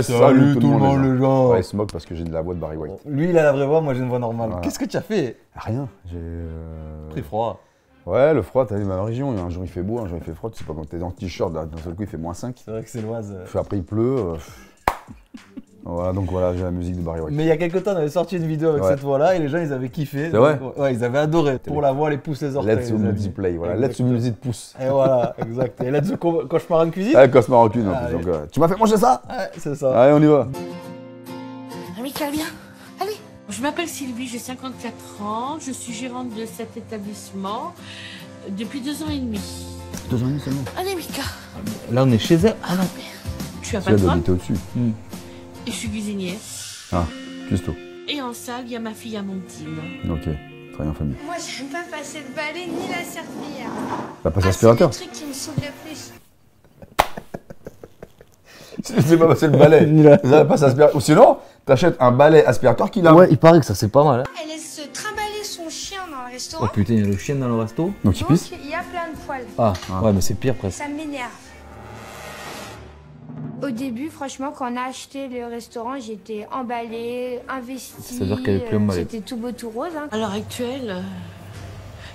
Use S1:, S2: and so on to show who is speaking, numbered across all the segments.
S1: Salut tout le monde,
S2: les gens.
S1: Ouais, il se moque parce que j'ai de la voix de Barry White.
S2: Lui, il a la vraie voix, moi j'ai une voix normale.
S1: Voilà.
S2: Qu'est-ce que tu as fait?
S1: Rien, j'ai...
S2: Pris froid.
S1: Ouais, le froid, t'as vu ma région, un jour il fait beau, un jour il fait froid, tu sais pas quand t'es en t-shirt, d'un seul coup il fait -5.
S2: C'est vrai que c'est l'Oise.
S1: Après il pleut. Voilà, donc voilà, j'ai la musique de Barry White.
S2: Mais il y a quelques temps, on avait sorti une vidéo avec cette voix-là et les gens ils avaient kiffé.
S1: C'est vrai?
S2: Ouais, ils avaient adoré. Pour la voix, les pouces, les orteils.
S1: Let's Music Play, voilà, Let's Music Pouce.
S2: Et voilà, exact. Et Let's Cauchemar en cuisine.
S1: Ouais, Cosma Rancune en plus, donc tu m'as fait manger ça?
S2: Ouais, c'est ça.
S1: Allez, on y va.
S3: Amical, viens. Allez. Je m'appelle Sylvie, j'ai 54 ans. Je suis gérante de cet établissement depuis 2 ans et demi.
S1: 2 ans et demi seulement.
S3: Allez, Mika.
S2: Là, on est chez elle. Ah non.
S3: Je suis à
S1: Tu dois
S3: patronne
S1: habiter au-dessus.
S3: et je suis cuisinier.
S1: Ah, cuistot.
S3: Et en salle, il y a ma fille Amandine.
S1: Ok, travaille en famille.
S4: Moi, j'aime pas passer le balai ni la serpillière.
S1: T'as pas l'aspirateur?
S4: C'est le truc qui me saoule le plus.
S1: C'est pas passer le balai. Ça passe aspirateur. Ou sinon, t'achètes un balai aspirateur qui l'a.
S2: Ouais, il paraît que ça c'est pas mal. Hein.
S4: Elle laisse trimballer son chien dans le
S2: Oh
S4: restaurant.
S2: putain, il y a le chien dans le resto.
S1: Donc il pisse?
S4: Il y a plein de poils.
S2: Ah, ouais, mais c'est pire presque.
S4: Ça m'énerve. Au début, franchement, quand on a acheté le restaurant, j'étais emballée, investie.
S2: C'est-à-dire qu'elle est plus emballée.
S4: C'était tout beau, tout rose. Hein.
S3: À l'heure actuelle,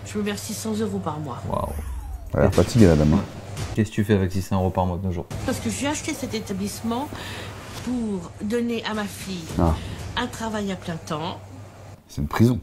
S3: je me verse 600 € par mois.
S2: Waouh.
S1: Elle a l'air fatiguée la dame.
S2: Qu'est-ce que tu fais avec 600 € par mois de nos jours?
S3: Parce que j'ai acheté cet établissement pour donner à ma fille un travail à plein temps.
S1: C'est une prison.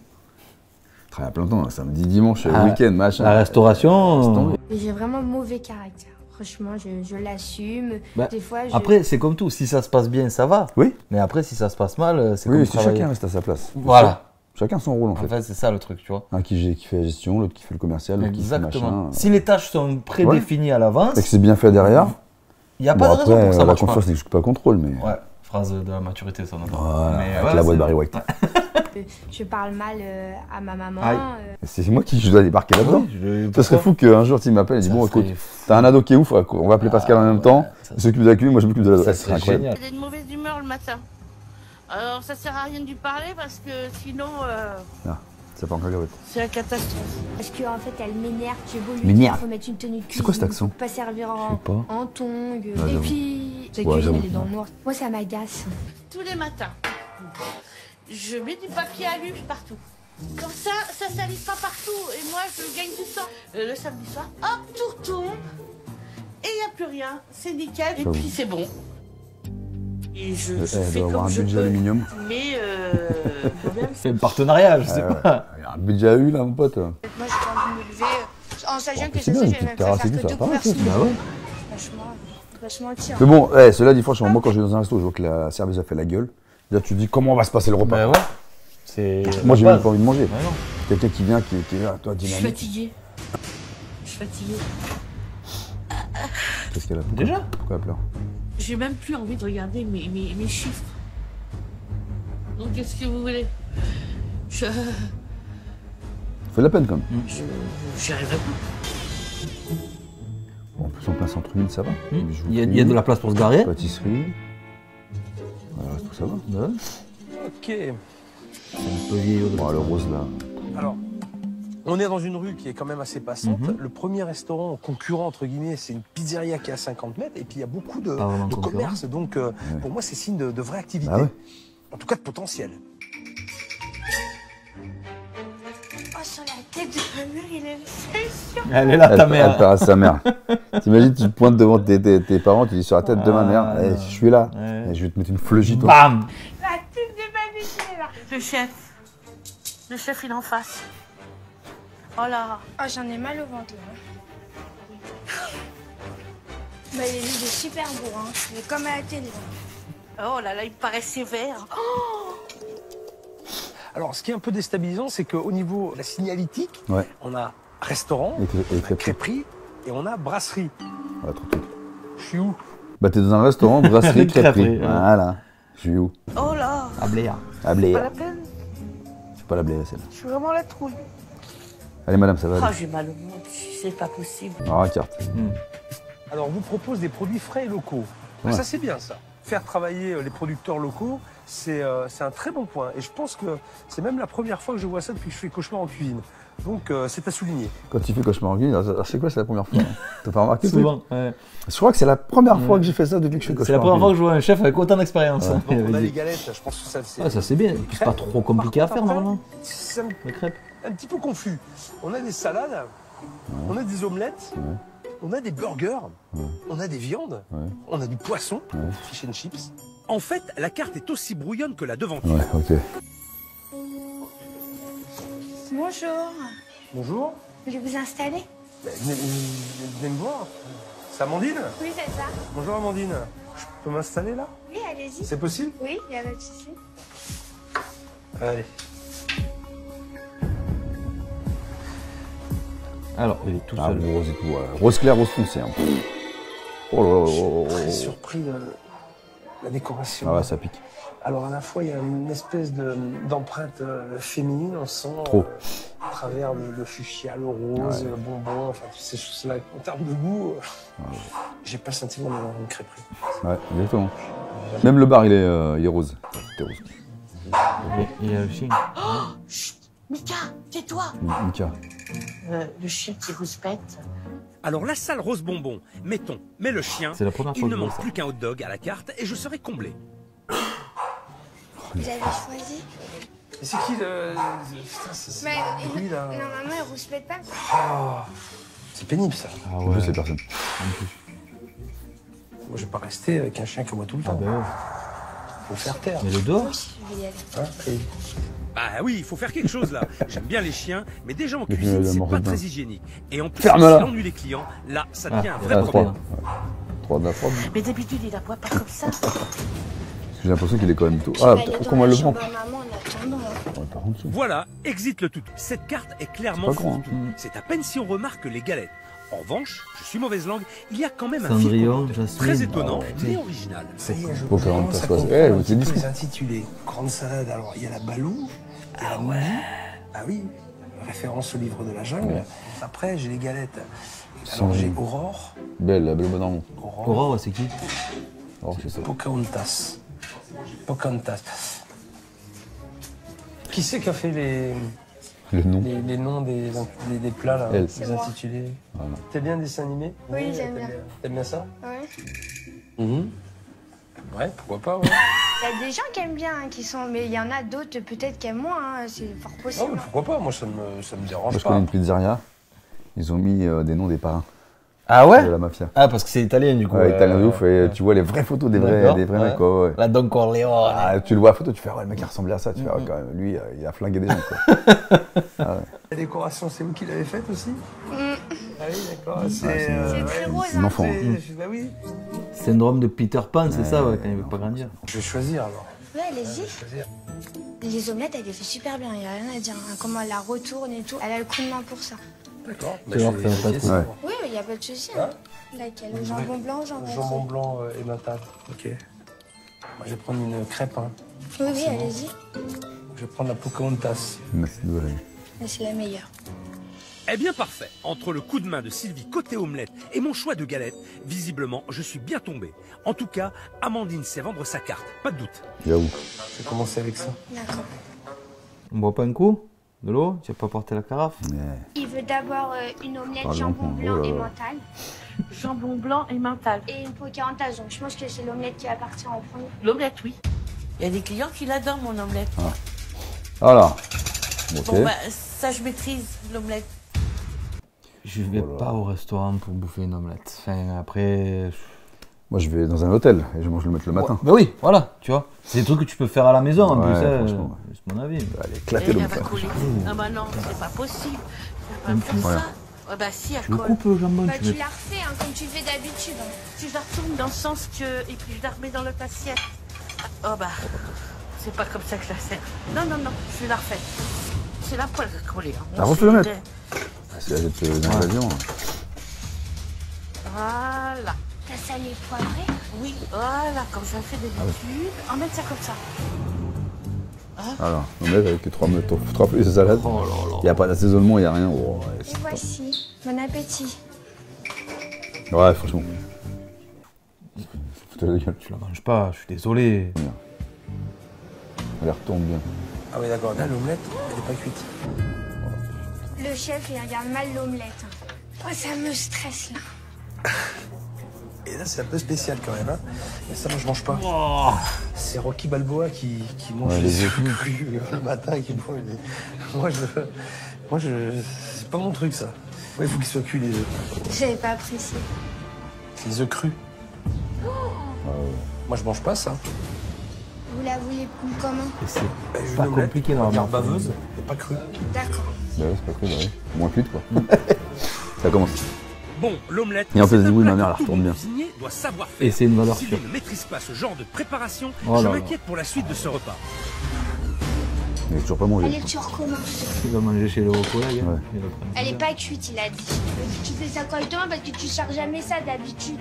S1: Travaille à plein temps, samedi, dimanche, week-end, machin.
S2: La restauration.
S4: J'ai vraiment mauvais caractère. Franchement, je l'assume.
S2: Bah,
S4: Des fois,
S2: Après, c'est comme tout. Si ça se passe bien, ça va.
S1: Oui.
S2: Mais après, si ça se passe mal, c'est
S1: Oui,
S2: comme
S1: si
S2: travailler.
S1: chacun reste à sa place.
S2: Voilà.
S1: Chacun son rôle en
S2: En
S1: fait.
S2: fait, c'est ça le truc, tu vois.
S1: Un qui fait la gestion, l'autre qui fait le commercial, l'autre qui fait
S2: Exactement.
S1: machin.
S2: Si les tâches sont prédéfinies à l'avance,
S1: Fait que c'est bien fait derrière.
S2: il n'y a
S1: Bon,
S2: pas de raison
S1: après,
S2: pour que ça
S1: la
S2: marche pas.
S1: confiance n'exclut pas le contrôle, mais.
S2: Ouais, phrase de la maturité, ça, on entend.
S1: Voilà,
S2: Mais
S1: avec
S2: ouais,
S1: la voix de
S2: c'est-
S1: Barry White.
S4: je parle mal à ma maman.
S2: Aïe.
S1: C'est moi qui je dois débarquer là-dedans.
S2: Oui,
S1: Ça serait fou qu'un jour tu m'appelles et dis
S2: Ça
S1: bon
S2: serait
S1: écoute, t'as un ado qui est ouf, on va appeler Pascal en même temps, il s'occupe de la cuisine, moi je m'occupe de l'ado.
S2: Ça
S1: Ouais,
S2: serait
S1: incroyable.
S2: génial.
S3: J'ai une mauvaise humeur le matin. Alors ça sert à rien de lui parler parce que sinon
S1: Ça fait encore gavotte.
S3: c'est la catastrophe.
S4: Parce qu'en fait, elle m'énerve. J'ai beau lui dire
S1: M'énerve.
S4: qu'il faut mettre une tenue de cuisine.
S1: C'est quoi cet accent?
S4: Faut pas servir
S2: Je sais pas.
S4: en tongs. Et
S1: j'avoue.
S4: puis, sa
S1: Ouais,
S4: cuisine,
S1: j'avoue.
S4: elle est dans le noir. Moi, ça m'agace.
S3: Tous les matins, je mets du papier alu partout. Comme ça salit pas partout et moi je gagne du temps. Le samedi soir, hop, tout retombe et il n'y a plus rien. C'est nickel et
S1: J'avoue.
S3: puis c'est bon. Et je
S1: Elle
S3: fais
S1: doit avoir
S3: comme
S1: un
S3: je
S1: budget
S3: peux.
S1: aluminium.
S3: Mais le problème,
S2: C'est un partenariat, je sais
S1: Ouais,
S2: pas.
S1: Il y a un budget à eu là mon pote.
S4: Moi, j'ai pas envie de me lever en sachant que
S1: c'est
S4: ce
S1: bien,
S4: soir,
S1: une
S4: je vais
S1: petite
S4: même
S1: terrasse
S4: faire
S1: et tout,
S4: que
S1: ça
S4: deux
S1: va pas mal,
S4: couverts.
S2: Bah ouais.
S4: Franchement, vachement tir.
S1: Mais bon, cela dit franchement, moi quand je vais dans un resto, je vois que la serveuse a fait la gueule. Là tu te dis comment va se passer le repas.
S2: Bah ouais. C'est.
S1: Moi j'ai même pas envie de manger.
S2: Ouais, non.
S1: Quelqu'un qui vient, qui est là, toi
S3: je suis
S1: dynamique.
S3: fatiguée. Je suis fatiguée.
S1: Qu'est-ce qu'elle a?
S2: Déjà?
S1: Pourquoi elle pleure?
S3: J'ai même plus envie de regarder mes chiffres. Donc qu'est-ce que vous voulez?
S1: Ça fait de la peine quand même.
S3: J'y arriverai pas.
S1: Bon, en plus en plein centre-ville ça va.
S2: Il y a de la place pour se garer.
S1: Pâtisserie. Voilà, tout ça va.
S2: Bah ouais.
S5: Ok.
S2: C'est un peu vieillot de
S1: Bon, le rose là.
S5: Alors, on est dans une rue qui est quand même assez passante. Le premier restaurant concurrent, entre guillemets, c'est une pizzeria qui est à 50 mètres. Et puis, il y a beaucoup de
S2: Pas vraiment concurrent.
S5: commerce. Donc, pour moi, c'est signe de vraie activité.
S1: Ah ouais.
S5: En tout cas, de potentiel.
S4: Oh, sur la tête de ma mère, il est sûr.
S2: Elle est là, ta
S1: Elle
S2: mère.
S1: part à sa mère. T'imagines, tu te pointes devant tes parents, tu dis sur la tête de ma mère,
S2: Ah,
S1: Eh, je suis là,
S2: ouais.
S1: Eh, je vais te mettre une fleugie toi.
S2: Bam.
S4: La tête de ma vie, elle est là.
S3: Le chef il est en face. Oh là.
S4: Oh, j'en ai mal au ventre, là. Bah, il est super beau, hein. Il est comme à la télé.
S3: Oh là là, il me paraît sévère.
S5: Alors, ce qui est un peu déstabilisant, c'est qu'au niveau de la signalétique,
S1: Ouais.
S5: on a restaurant,
S1: Et crêperie.
S5: crêperie, et on a brasserie.
S1: Voilà, trop truc.
S5: Je suis où?
S1: Bah t'es dans un restaurant, brasserie, crêperie.
S2: Crêperie, ouais.
S1: Voilà. Je suis où?
S3: Oh là.
S2: À Bléa.
S1: À Blé.
S3: Pas la peine.
S1: C'est pas la Blé, celle-là.
S3: Je suis vraiment la trouille.
S1: Allez madame, ça va
S3: Ah,
S1: aller.
S3: j'ai mal au ventre. C'est pas possible.
S1: Alors, la carte.
S5: Alors, on vous propose des produits frais et locaux.
S1: Ouais.
S5: Ça, c'est bien, ça. faire travailler les producteurs locaux, c'est un très bon point. Et je pense que c'est même la première fois que je vois ça depuis que je fais Cauchemar en cuisine. Donc c'est à souligner.
S1: Quand tu fais Cauchemar en cuisine, c'est quoi, c'est la première fois? T'as pas remarqué?
S2: Souvent, ouais.
S1: Je crois que c'est la première fois que j'ai fait ça depuis que je fais Cauchemar.
S2: C'est la première fois que je vois un chef avec autant d'expérience.
S1: Ouais.
S5: Donc on a les galettes, je pense que ça c'est...
S2: Ah, ça c'est bien, c'est pas trop compliqué à faire normalement,
S5: C'est
S2: les crêpes.
S5: un petit peu confus. On a des salades, on a des omelettes, on a des burgers, on a des viandes, on a du poisson, fish and chips.
S6: En fait, la carte est aussi brouillonne que la devanture.
S1: Ouais, ok.
S4: Bonjour.
S5: Bonjour.
S4: Vous voulez vous installer?
S5: Venez me voir. C'est Amandine?
S4: Oui, c'est ça.
S5: Bonjour Amandine. Je peux m'installer là?
S4: Oui, allez-y.
S5: C'est possible?
S4: Oui, il n'y a pas de souci.
S5: Allez.
S2: Alors, il est tout
S1: Ah,
S2: seul.
S1: rose et tout. Rose clair, rose foncé. Hein. Oh là là là là
S5: Très
S1: là.
S5: surpris de la décoration.
S1: Ah ouais, ça pique.
S5: Alors à la fois, il y a une espèce d'empreinte féminine, on sent
S1: Trop.
S5: à travers le fuchsia, le rose, le bonbon, enfin toutes ces choses-là. En termes de goût, j'ai pas le sentiment d'avoir une crêperie.
S1: Ouais, exactement. Même le bar, il est rose. Tout est rose.
S2: Il y a le chien.
S3: Chut, Mika, tais-toi.
S1: Mika.
S3: Le chien qui rouspète.
S6: Alors la salle rose bonbon, mettons, mais le chien,
S2: C'est la première fois
S6: il
S2: que
S6: ne
S2: je vois
S6: manque
S2: ça.
S6: plus qu'un hot dog à la carte et je serai comblé.
S4: Vous avez choisi?
S5: Et c'est qui le... Putain, c'est
S4: Mais
S5: ce bruit là.
S4: normalement, il rouspète pas.
S5: Oh, c'est pénible ça.
S2: Ah
S1: En plus, c'est personne.
S5: Moi, je vais pas rester avec un chien comme moi tout le temps.
S2: Ah ben ouais.
S5: Faut le faire taire.
S2: Mais le dehors?
S4: Oui, je vais y aller.
S5: Hein, et-
S6: Ah oui, il faut faire quelque chose là. J'aime bien les chiens, mais déjà en
S1: Mais
S6: cuisine,
S1: la
S6: c'est
S1: mort
S6: pas
S1: de bain.
S6: très hygiénique. Et en plus,
S1: Ferme-la.
S6: si l'ennuie les clients, là, ça devient un vrai
S1: Ah,
S6: problème.
S1: 3 de la fraude.
S3: Mais d'habitude, il aboie pas comme ça.
S1: J'ai l'impression qu'il est quand même tout. Ah,
S4: Tu vas aller dans
S1: comment
S4: la
S1: elle le prend?
S4: chambre à maman en attendant.
S1: Ouais, par contre,
S6: Voilà, exit le tout. Cette carte est clairement
S1: C'est pas grand,
S6: fourre-tout. C'est à peine si on remarque les galettes. En revanche, je suis mauvaise langue, il y a quand même un
S2: Cendrillon,
S6: fil
S2: Jasmine.
S6: très étonnant,
S2: Oh,
S6: mais original.
S5: Ça y est, je
S1: Pocahontas,
S5: commence à
S1: ouais.
S5: comprendre
S1: Eh,
S5: un
S1: vous
S5: petit
S1: êtes
S5: peu
S1: discret.
S5: les intitulés. Grande salade, alors il y a la Balou. Ah ouais. Ah oui, référence au livre de la jungle.
S1: Ouais.
S5: Après, j'ai les galettes. Alors
S1: Cendrillon.
S5: j'ai Aurore.
S1: Belle, la belle bonne arme.
S5: Aurore.
S2: Aurore, c'est qui?
S1: Oh, je sais pas.
S5: Pocahontas. Pocahontas. Qui c'est qui a fait
S1: Le nom.
S5: les noms des plats là,
S1: Elle.
S5: les
S4: C'est moi.
S5: intitulés?
S1: Voilà.
S5: T'aimes bien le dessin animé?
S4: Oui, j'aime bien.
S5: T'aimes bien ça?
S4: Ouais.
S5: Ouais, pourquoi pas, ouais.
S4: Il y a des gens qui aiment bien, hein, qui sont, mais il y en a d'autres peut-être qui aiment moins, hein, c'est fort
S5: Non,
S4: possible.
S5: mais pourquoi pas? Moi, ça me dérange
S1: Moi, je
S5: pas.
S1: connais une pizzeria. Ils ont mis des noms des parrains
S2: Ah ouais?
S1: de la mafia.
S2: Ah, parce que c'est italien du coup.
S1: Ouais, italien de ouf. Et tu vois les vraies photos des vrais
S2: D'accord,
S1: mecs, quoi. Ouais.
S2: La Don Corleone.
S1: Ah, tu le vois à photo, tu fais, ouais, le mec il ressemblait à ça. Tu fais, ouais, quand même, lui, il a flingué des gens, quoi.
S5: La décoration, c'est vous qui l'avez faite aussi? Ah oui, d'accord.
S1: c'est
S4: C'est très rose,
S1: un
S4: hein.
S1: enfant.
S5: Bah oui.
S2: Syndrome de Peter Pan, c'est ça, ouais, quand il veut pas grandir.
S5: Je vais choisir alors.
S4: Ouais, allez-y.
S5: Choisir.
S4: Les omelettes, elle les fait super bien, il n'y a rien à dire. hein. Comment elle la retourne et tout. Elle a le coup de main pour ça.
S5: D'accord.
S2: Tu vois, fais un pas
S1: Ouais.
S4: Oui, il n'y a pas de souci. Hein. Laquelle? Le jambon blanc, jambon
S5: Jambon blanc et mental. Ok. Moi, je vais prendre une crêpe. Hein.
S4: Oui, oui, allez-y.
S5: Je vais prendre la Pocahontas.
S1: Merci de vrai.
S4: Mais c'est la meilleure.
S6: Eh bien parfait, entre le coup de main de Sylvie côté omelette et mon choix de galette, visiblement je suis bien tombé. En tout cas, Amandine sait vendre sa carte, pas de doute.
S1: J'avoue.
S5: Je vais commencer avec ça.
S4: D'accord.
S2: On boit pas un coup? De l'eau? Tu vas pas porter la carafe?
S1: Ouais.
S4: Il veut d'abord une omelette
S1: Par
S4: jambon
S1: exemple,
S4: blanc
S1: oh là
S4: et
S1: là.
S4: mental.
S3: Jambon blanc et mental.
S4: Et une Pocahontas, donc je pense que c'est l'omelette qui va partir en premier.
S3: L'omelette, oui. Il y a des clients qui l'adorent, mon omelette.
S1: Voilà. Ok.
S3: Bon, bah, ça, je maîtrise, l'omelette.
S2: Je vais
S1: Oh là.
S2: pas au restaurant pour bouffer une omelette. Enfin, après.
S1: Moi, je vais dans un hôtel et je mange le matin.
S2: Bah oui, voilà, tu vois. C'est des trucs que tu peux faire à la maison en
S1: Ouais,
S2: plus, hein,
S1: franchement.
S2: c'est mon avis.
S1: Allez,
S3: Et
S1: éclater le
S3: elle va
S1: matin.
S3: coller. Ah bah non, c'est pas possible. Faut pas faire
S1: Voilà.
S3: ça. Ah bah si, elle
S2: Tu le
S3: colle.
S2: coupes le jambon,
S4: Bah,
S2: tu
S4: tu
S2: mets.
S4: la refais hein, comme tu le fais d'habitude. hein.
S3: Si je la retourne dans le sens que... Et puis je la remets dans l'autre assiette. Oh bah, c'est pas comme ça que je la sers. Non, non, non, je la refais. C'est la poêle qui a collé. Hein.
S1: T'as refait l'omelette? Ah, c'est la jette d'invasion.
S3: Voilà.
S4: T'as salé poivré.
S3: Oui, voilà, comme je fais d'habitude. Emmène ça comme ça.
S1: Alors, omelette avec 3 feuilles de salade.
S2: Oh là là.
S1: Il n'y a pas d'assaisonnement, il n'y a rien. Oh, ouais,
S4: Et
S1: c'est
S4: voici. Bon appétit.
S1: Ouais, franchement. foutais la gueule.
S2: Tu la manges pas, je suis désolé.
S1: Elle retombe bien.
S5: Ah oui, d'accord. Là, l'omelette, elle n'est pas cuite.
S4: Le chef, il regarde mal l'omelette. Oh, ça me stresse là.
S5: Et là, c'est un peu spécial quand même. Hein. Mais ça, moi, je mange pas. C'est Rocky Balboa qui mange les œufs crus le matin et qui mange les... Moi, c'est pas mon truc, ça. Ouais, il faut qu'ils soient cuits, les œufs.
S4: J'avais pas apprécié.
S5: Les œufs crus. Moi, je mange pas ça.
S4: Vous la voulez comment?
S2: Et c'est
S5: Une
S2: pas
S5: omelette,
S2: compliqué
S5: on va dire
S2: normalement.
S5: baveuse, et pas crue.
S4: D'accord.
S1: Bah ouais, c'est pas cool, ouais. Moins cuite, quoi. Ça commence.
S6: Bon, l'omelette,
S1: Et en plus,
S6: c'est un
S1: oui, ma
S6: plat
S1: mère,
S6: que
S1: elle
S6: tout
S1: retourne
S6: bon
S1: bien.
S6: cuisinier doit savoir faire.
S2: Et c'est une valeur
S6: S'il
S2: sûre.
S6: ne maîtrise pas ce genre de préparation,
S2: Oh
S6: je
S2: là là.
S6: m'inquiète pour la suite de ce repas.
S1: Il est toujours pas mangé.
S4: Allez, tu recommences.
S2: Tu vas manger chez le Rocco là, gars.
S1: Ouais.
S2: Il va prendre
S4: Elle
S2: ça.
S4: est pas cuite, il a dit. Tu fais ça correctement parce que tu sers jamais ça d'habitude.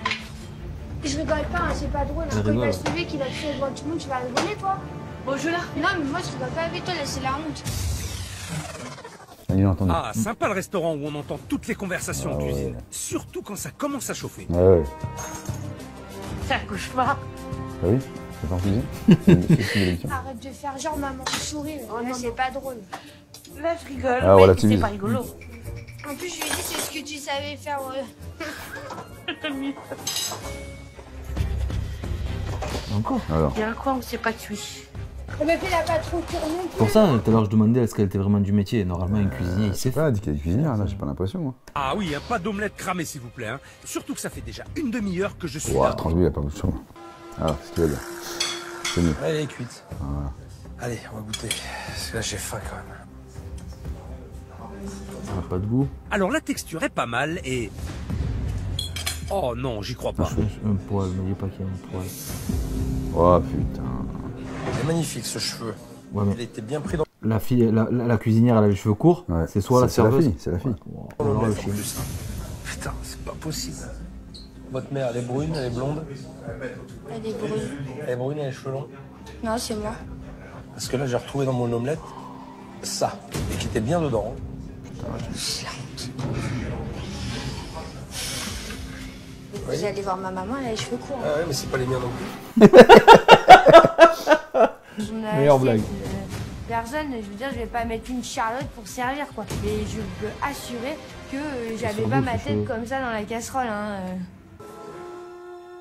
S4: Je rigole pas, hein, c'est pas drôle.
S2: Elle
S4: Quand il va
S2: rigole.
S4: se lever, qu'il va crier devant tout le monde, tu vas rigoler, toi.
S3: Bon, je la.
S4: Non, mais moi, je rigole pas avec toi, là, c'est la honte.
S1: Il a entendu.
S6: Ah, sympa le restaurant où on entend toutes les conversations en
S1: Ah ouais.
S6: cuisine. Surtout quand ça commence à chauffer.
S1: Ouais, ouais.
S3: C'est un cauchemar.
S1: Ah oui. C'est pas en cuisine. C'est une émission.
S4: Arrête de faire genre maman souris,
S3: Oh,
S4: là,
S3: non,
S4: c'est
S3: non.
S4: pas drôle.
S3: Là, je rigole.
S1: Ah,
S3: mais
S1: voilà,
S3: c'est
S1: timide.
S3: pas rigolo.
S4: En plus, je lui ai dit, c'est ce que tu savais faire.
S2: Encore.
S1: Alors.
S3: Il y a un coin où c'est pas cuit.
S4: Mais puis, il a pas trop cuire non plus.
S2: Pour ça, tout à l'heure, je demandais est-ce qu'elle était vraiment du métier. Normalement, un cuisinier, il sait
S1: C'est
S2: faire.
S1: pas dit qu'elle est cuisinière, là, j'ai pas l'impression, moi.
S6: Ah oui, hein, pas d'omelette cramée s'il vous plaît. Hein. Surtout que ça fait déjà une demi-heure que je suis
S1: Ouah,
S6: là.
S1: transmis, il a pas beaucoup de choses. Alors, qu'est-ce qu'il va dire? C'est mieux.
S5: Elle est cuite. Allez, on va goûter. Parce que là, j'ai faim quand même.
S2: Ça n'a pas de goût.
S6: Alors la texture est pas mal et... Oh non, j'y crois pas.
S2: Un poil, me dis pas qu'il y a un poil.
S1: Oh putain.
S5: Elle est magnifique, ce cheveu.
S2: Ouais, mais
S5: Elle était bien pris dans
S2: la fille, la cuisinière, elle a les cheveux courts.
S1: Ouais.
S2: C'est soit la
S1: C'est la
S2: serveuse.
S1: fille, c'est la fille.
S2: Wow. Alors, le
S5: l'omelette en
S2: chien.
S5: plus. Putain, c'est pas possible. Votre mère, elle est brune, elle est blonde.
S4: Elle est brune.
S5: Elle est brune, elle a les cheveux longs.
S4: Non, c'est moi.
S5: Parce que là, j'ai retrouvé dans mon omelette ça, et qui était bien dedans.
S4: Vous allez voir ma maman, elle a les cheveux courts.
S5: Ah ouais, mais c'est pas les miens non plus.
S4: On a
S2: Meilleure
S4: assez
S2: blague.
S4: de Personne, je veux dire, je vais pas mettre une Charlotte pour servir, quoi. Et je peux assurer que j'avais
S2: sur
S4: pas
S2: vous,
S4: ma
S2: c'est
S4: tête
S2: chaud.
S4: comme ça dans la casserole, hein.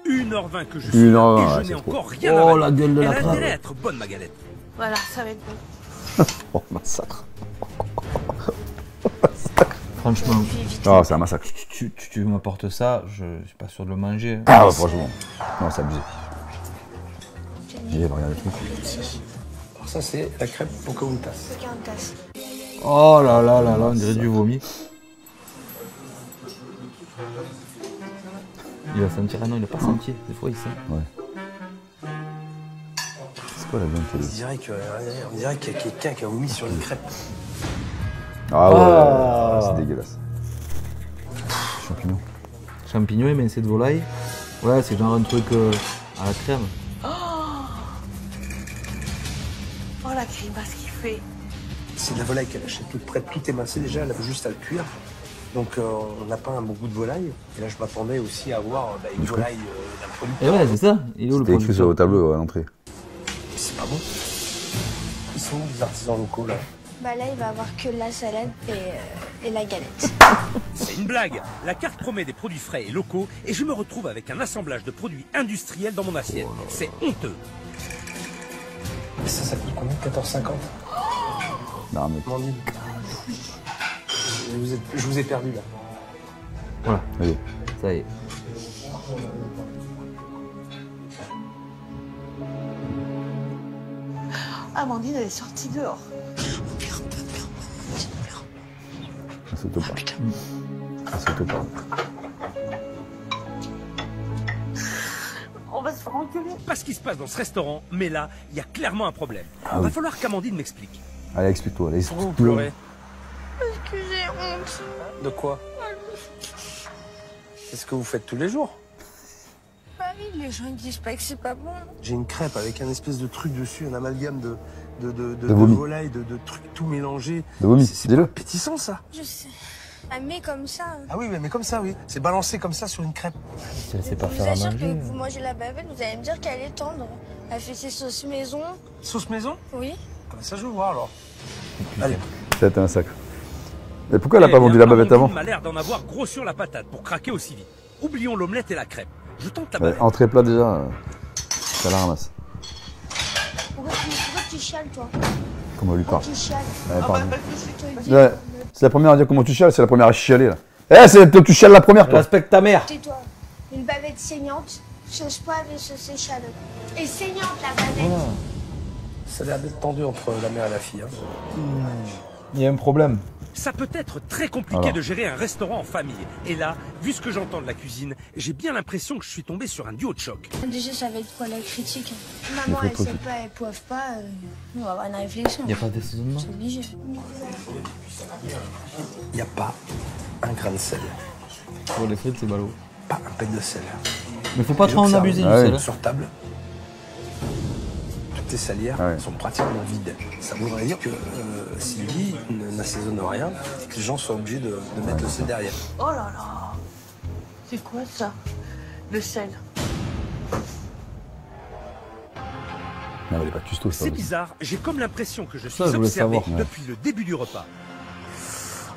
S6: 1h20 que je suis
S1: 1h20,
S6: là
S1: ouais,
S6: et je
S1: c'est
S6: n'ai
S1: trop.
S6: encore rien
S2: Oh,
S6: avalé.
S2: la gueule de la
S6: Elle a
S2: crabe.
S6: intérêt à être bonne ma galette.
S3: Voilà, ça va être bon.
S1: Oh, massacre.
S2: Franchement,
S1: Oh, c'est un massacre.
S2: tu m'apportes ça, je suis pas sûr de le manger.
S1: Ah ouais, franchement. Non, c'est abusé. Il va regarder le truc.
S5: Alors ça, c'est la crêpe Pocahontas.
S4: Faut qu'il y ait une tasse.
S2: Oh là là là là, on dirait du vomi. Il va sentir, ah non, il a pas senti. Des fois, il sent.
S1: Ouais. C'est quoi la viande qu'il y a
S5: On dirait qu'il y a quelqu'un qui a vomi sur une crêpe.
S1: Ah ouais,
S2: Ah.
S1: c'est dégueulasse. Champignons.
S2: Champignons émincés de volaille. Ouais, c'est genre un truc à la crème.
S3: Oh, la grimace qu'il fait.
S5: C'est de la volaille qu'elle achète toute prête, tout émincé déjà, elle avait juste à le cuire. Donc on n'a pas un bon goût de volaille. Et là je m'attendais aussi à avoir une volaille d'un
S2: Et
S5: producteur.
S2: ouais, c'est ça. Il est où le
S1: C'était écrit sur
S2: producteur
S1: le tableau à l'entrée.
S5: C'est pas bon. Ils sont où les artisans locaux là?
S4: Bah là, il va avoir que la salade et la galette.
S6: C'est une blague. La carte promet des produits frais et locaux et je me retrouve avec un assemblage de produits industriels dans mon assiette. C'est honteux.
S5: Et ça coûte combien? 14,50.
S1: Non, mais.
S5: Amandine. Je vous ai perdu là.
S2: Voilà,
S1: Allez.
S2: ça y est.
S3: Amandine, elle est sortie dehors.
S1: Elle s'auto-parle. Elle s'auto-parle.
S3: On va se faire engueuler.
S6: Pas ce qui se passe dans ce restaurant, mais là, il y a clairement un problème.
S1: Ah
S6: Va
S1: oui.
S6: falloir qu'Amandine m'explique.
S1: Allez, explique-toi. Allez,
S5: Pourquoi vous
S1: explique-toi.
S5: pleurez?
S4: Que j'ai honte.
S5: De quoi? C'est ce que vous faites tous les jours.
S4: Bah oui, les gens ils disent pas que c'est pas bon.
S5: J'ai une crêpe avec un espèce de truc dessus, un amalgame de
S1: vomi.
S5: volaille, de trucs tout mélangés.
S1: De vomi,
S5: C'est
S1: dis-le.
S5: pas appétissant ça.
S4: Je sais. Ah, mais comme ça.
S5: Ah oui, mais comme ça, oui. C'est balancé comme ça sur une crêpe.
S2: Tu ne sais pas
S4: Je
S2: faire
S4: vous
S2: à
S4: assure
S2: manger.
S4: que vous mangez la bavette, vous allez me dire qu'elle est tendre. Elle fait ses sauces maison.
S5: Sauce maison?
S4: Oui.
S5: Ah bah ça, je veux voir alors. Allez.
S1: C'était un sacre. Mais pourquoi elle a pas vendu la bavette avant?
S6: Amandine m'a l'air d'en avoir gros sur la patate pour craquer aussi vite. Oublions l'omelette et la crêpe. Je tente la bavette.
S1: Entrée plat déjà, ça la ramasse.
S4: Pourquoi tu chiales, toi?
S1: Comment on lui parle?
S4: Tu chiales.
S1: Ouais, pardon.
S4: Je te dis.
S1: Ouais, c'est la première à dire comment tu chiales, c'est la première à chialer là. Eh, tu chiales la première toi.
S2: Respecte ta mère.
S4: Tais-toi. Une bavette saignante, sauce poivre et sauce échalote. Et saignante, la bavette.
S5: Ça a l'air d'être tendu entre la mère et la fille. Hein.
S2: Il y a un problème.
S6: Ça peut être très compliqué
S1: Alors.
S6: de gérer un restaurant en famille. Et là, vu ce que j'entends de la cuisine, j'ai bien l'impression que je suis tombé sur un duo de choc.
S4: Déjà, ça va être quoi la critique? Maman, elle sait pas, elle poivre pas. On va avoir une réflexion.
S2: Il n'y a pas d'assaisonnement.
S4: C'est obligé.
S5: Il n'y a pas un grain de sel.
S2: Pour les frites, c'est ballot.
S5: Pas un pet de sel.
S2: Mais faut pas trop en
S5: J'observe.
S2: abuser du
S1: Ah
S2: sel.
S1: ouais.
S5: Sur table, toutes les salières
S1: Ah ouais.
S5: sont pratiquement vides. Ça voudrait dire que Sylvie n'assaisonne rien et que les gens sont obligés de mettre le sel derrière.
S3: Oh là là. C'est quoi ça? Le sel.
S1: Non, elle est pas custo, ça.
S6: C'est bizarre, j'ai comme l'impression que je suis
S2: Ça, je voulais
S6: observé
S2: savoir,
S1: ouais.
S6: depuis le début du repas.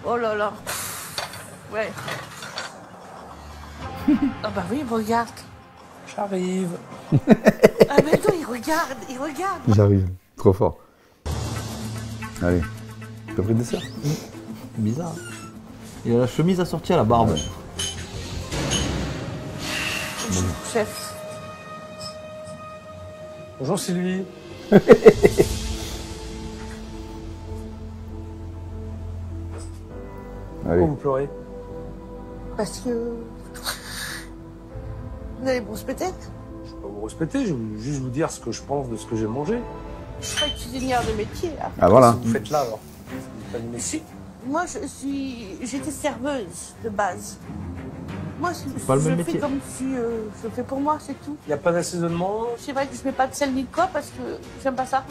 S3: Oh là là. Ouais. Ah bah oui, regarde.
S5: J'arrive.
S3: Ah mais non, il regarde, il regarde.
S1: J'arrive, trop fort. Allez, t'as pris le dessert?
S2: Bizarre. Il a la chemise assortie à la barbe.
S3: Chef.
S5: Bonjour Sylvie. Pourquoi
S1: Allez.
S5: vous pleurez?
S3: Parce que... Vous allez vous respecter?
S5: Je vais pas vous respecter, je vais juste vous dire ce que je pense de ce que j'ai mangé.
S3: Je suis pas cuisinière de métier, là.
S1: Ah voilà.
S5: Qu'est-ce que vous faites là alors? Vous faites pas du métier.
S3: Moi, j'étais serveuse de base. Moi,
S2: pas le
S3: je
S2: même
S3: fais
S2: métier.
S3: comme si je fais pour moi, c'est tout.
S5: Il n'y a pas d'assaisonnement.
S3: C'est vrai que je mets pas de sel ni de quoi parce que j'aime pas ça.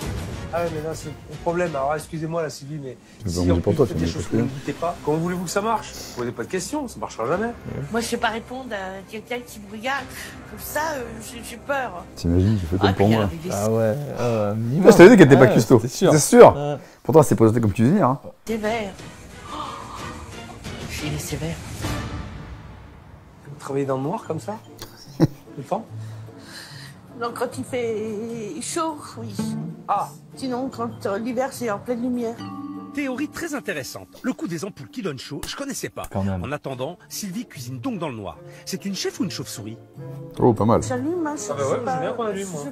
S5: Ah ouais, mais là, c'est le problème. Alors, excusez-moi, la Sylvie, mais
S1: vas
S5: si
S1: manger
S5: en
S1: pour
S5: plus
S1: toi,
S5: vous faites
S1: tu
S5: des
S1: vas
S5: choses
S1: me
S5: que vous ne
S1: casser.
S5: goûtez pas, comment voulez-vous que ça marche? Posez pas de questions, ça marchera jamais.
S3: Moi, je sais pas répondre à quelqu'un qui me regarde. Comme ça, j'ai peur.
S1: T'imagines, tu fais comme
S3: Ah,
S1: pour
S3: puis
S1: moi.
S3: alors, il est
S2: Ah ouais.
S1: Ah, je t'avais dit qu'elle était pas custo.
S2: C'est sûr.
S1: C'est sûr.
S2: Ouais.
S1: Pourtant, elle s'est présentée comme cuisinière. Hein.
S3: sévère. Oh, il est sévère.
S5: Vous travaillez dans le noir comme ça? Tout le temps?
S3: Donc, quand il fait chaud, oui.
S5: Ah,
S3: Sinon, quand l'hiver, c'est en pleine lumière.
S6: Théorie très intéressante. Le coup des ampoules qui donne chaud, je connaissais pas.
S2: Quand même.
S6: En attendant, Sylvie cuisine donc dans le noir. C'est une chef ou une chauve-souris?
S1: Oh, pas mal.
S3: J'allume, hein,
S5: Ah bah ouais, je veux bien qu'on allume, moi.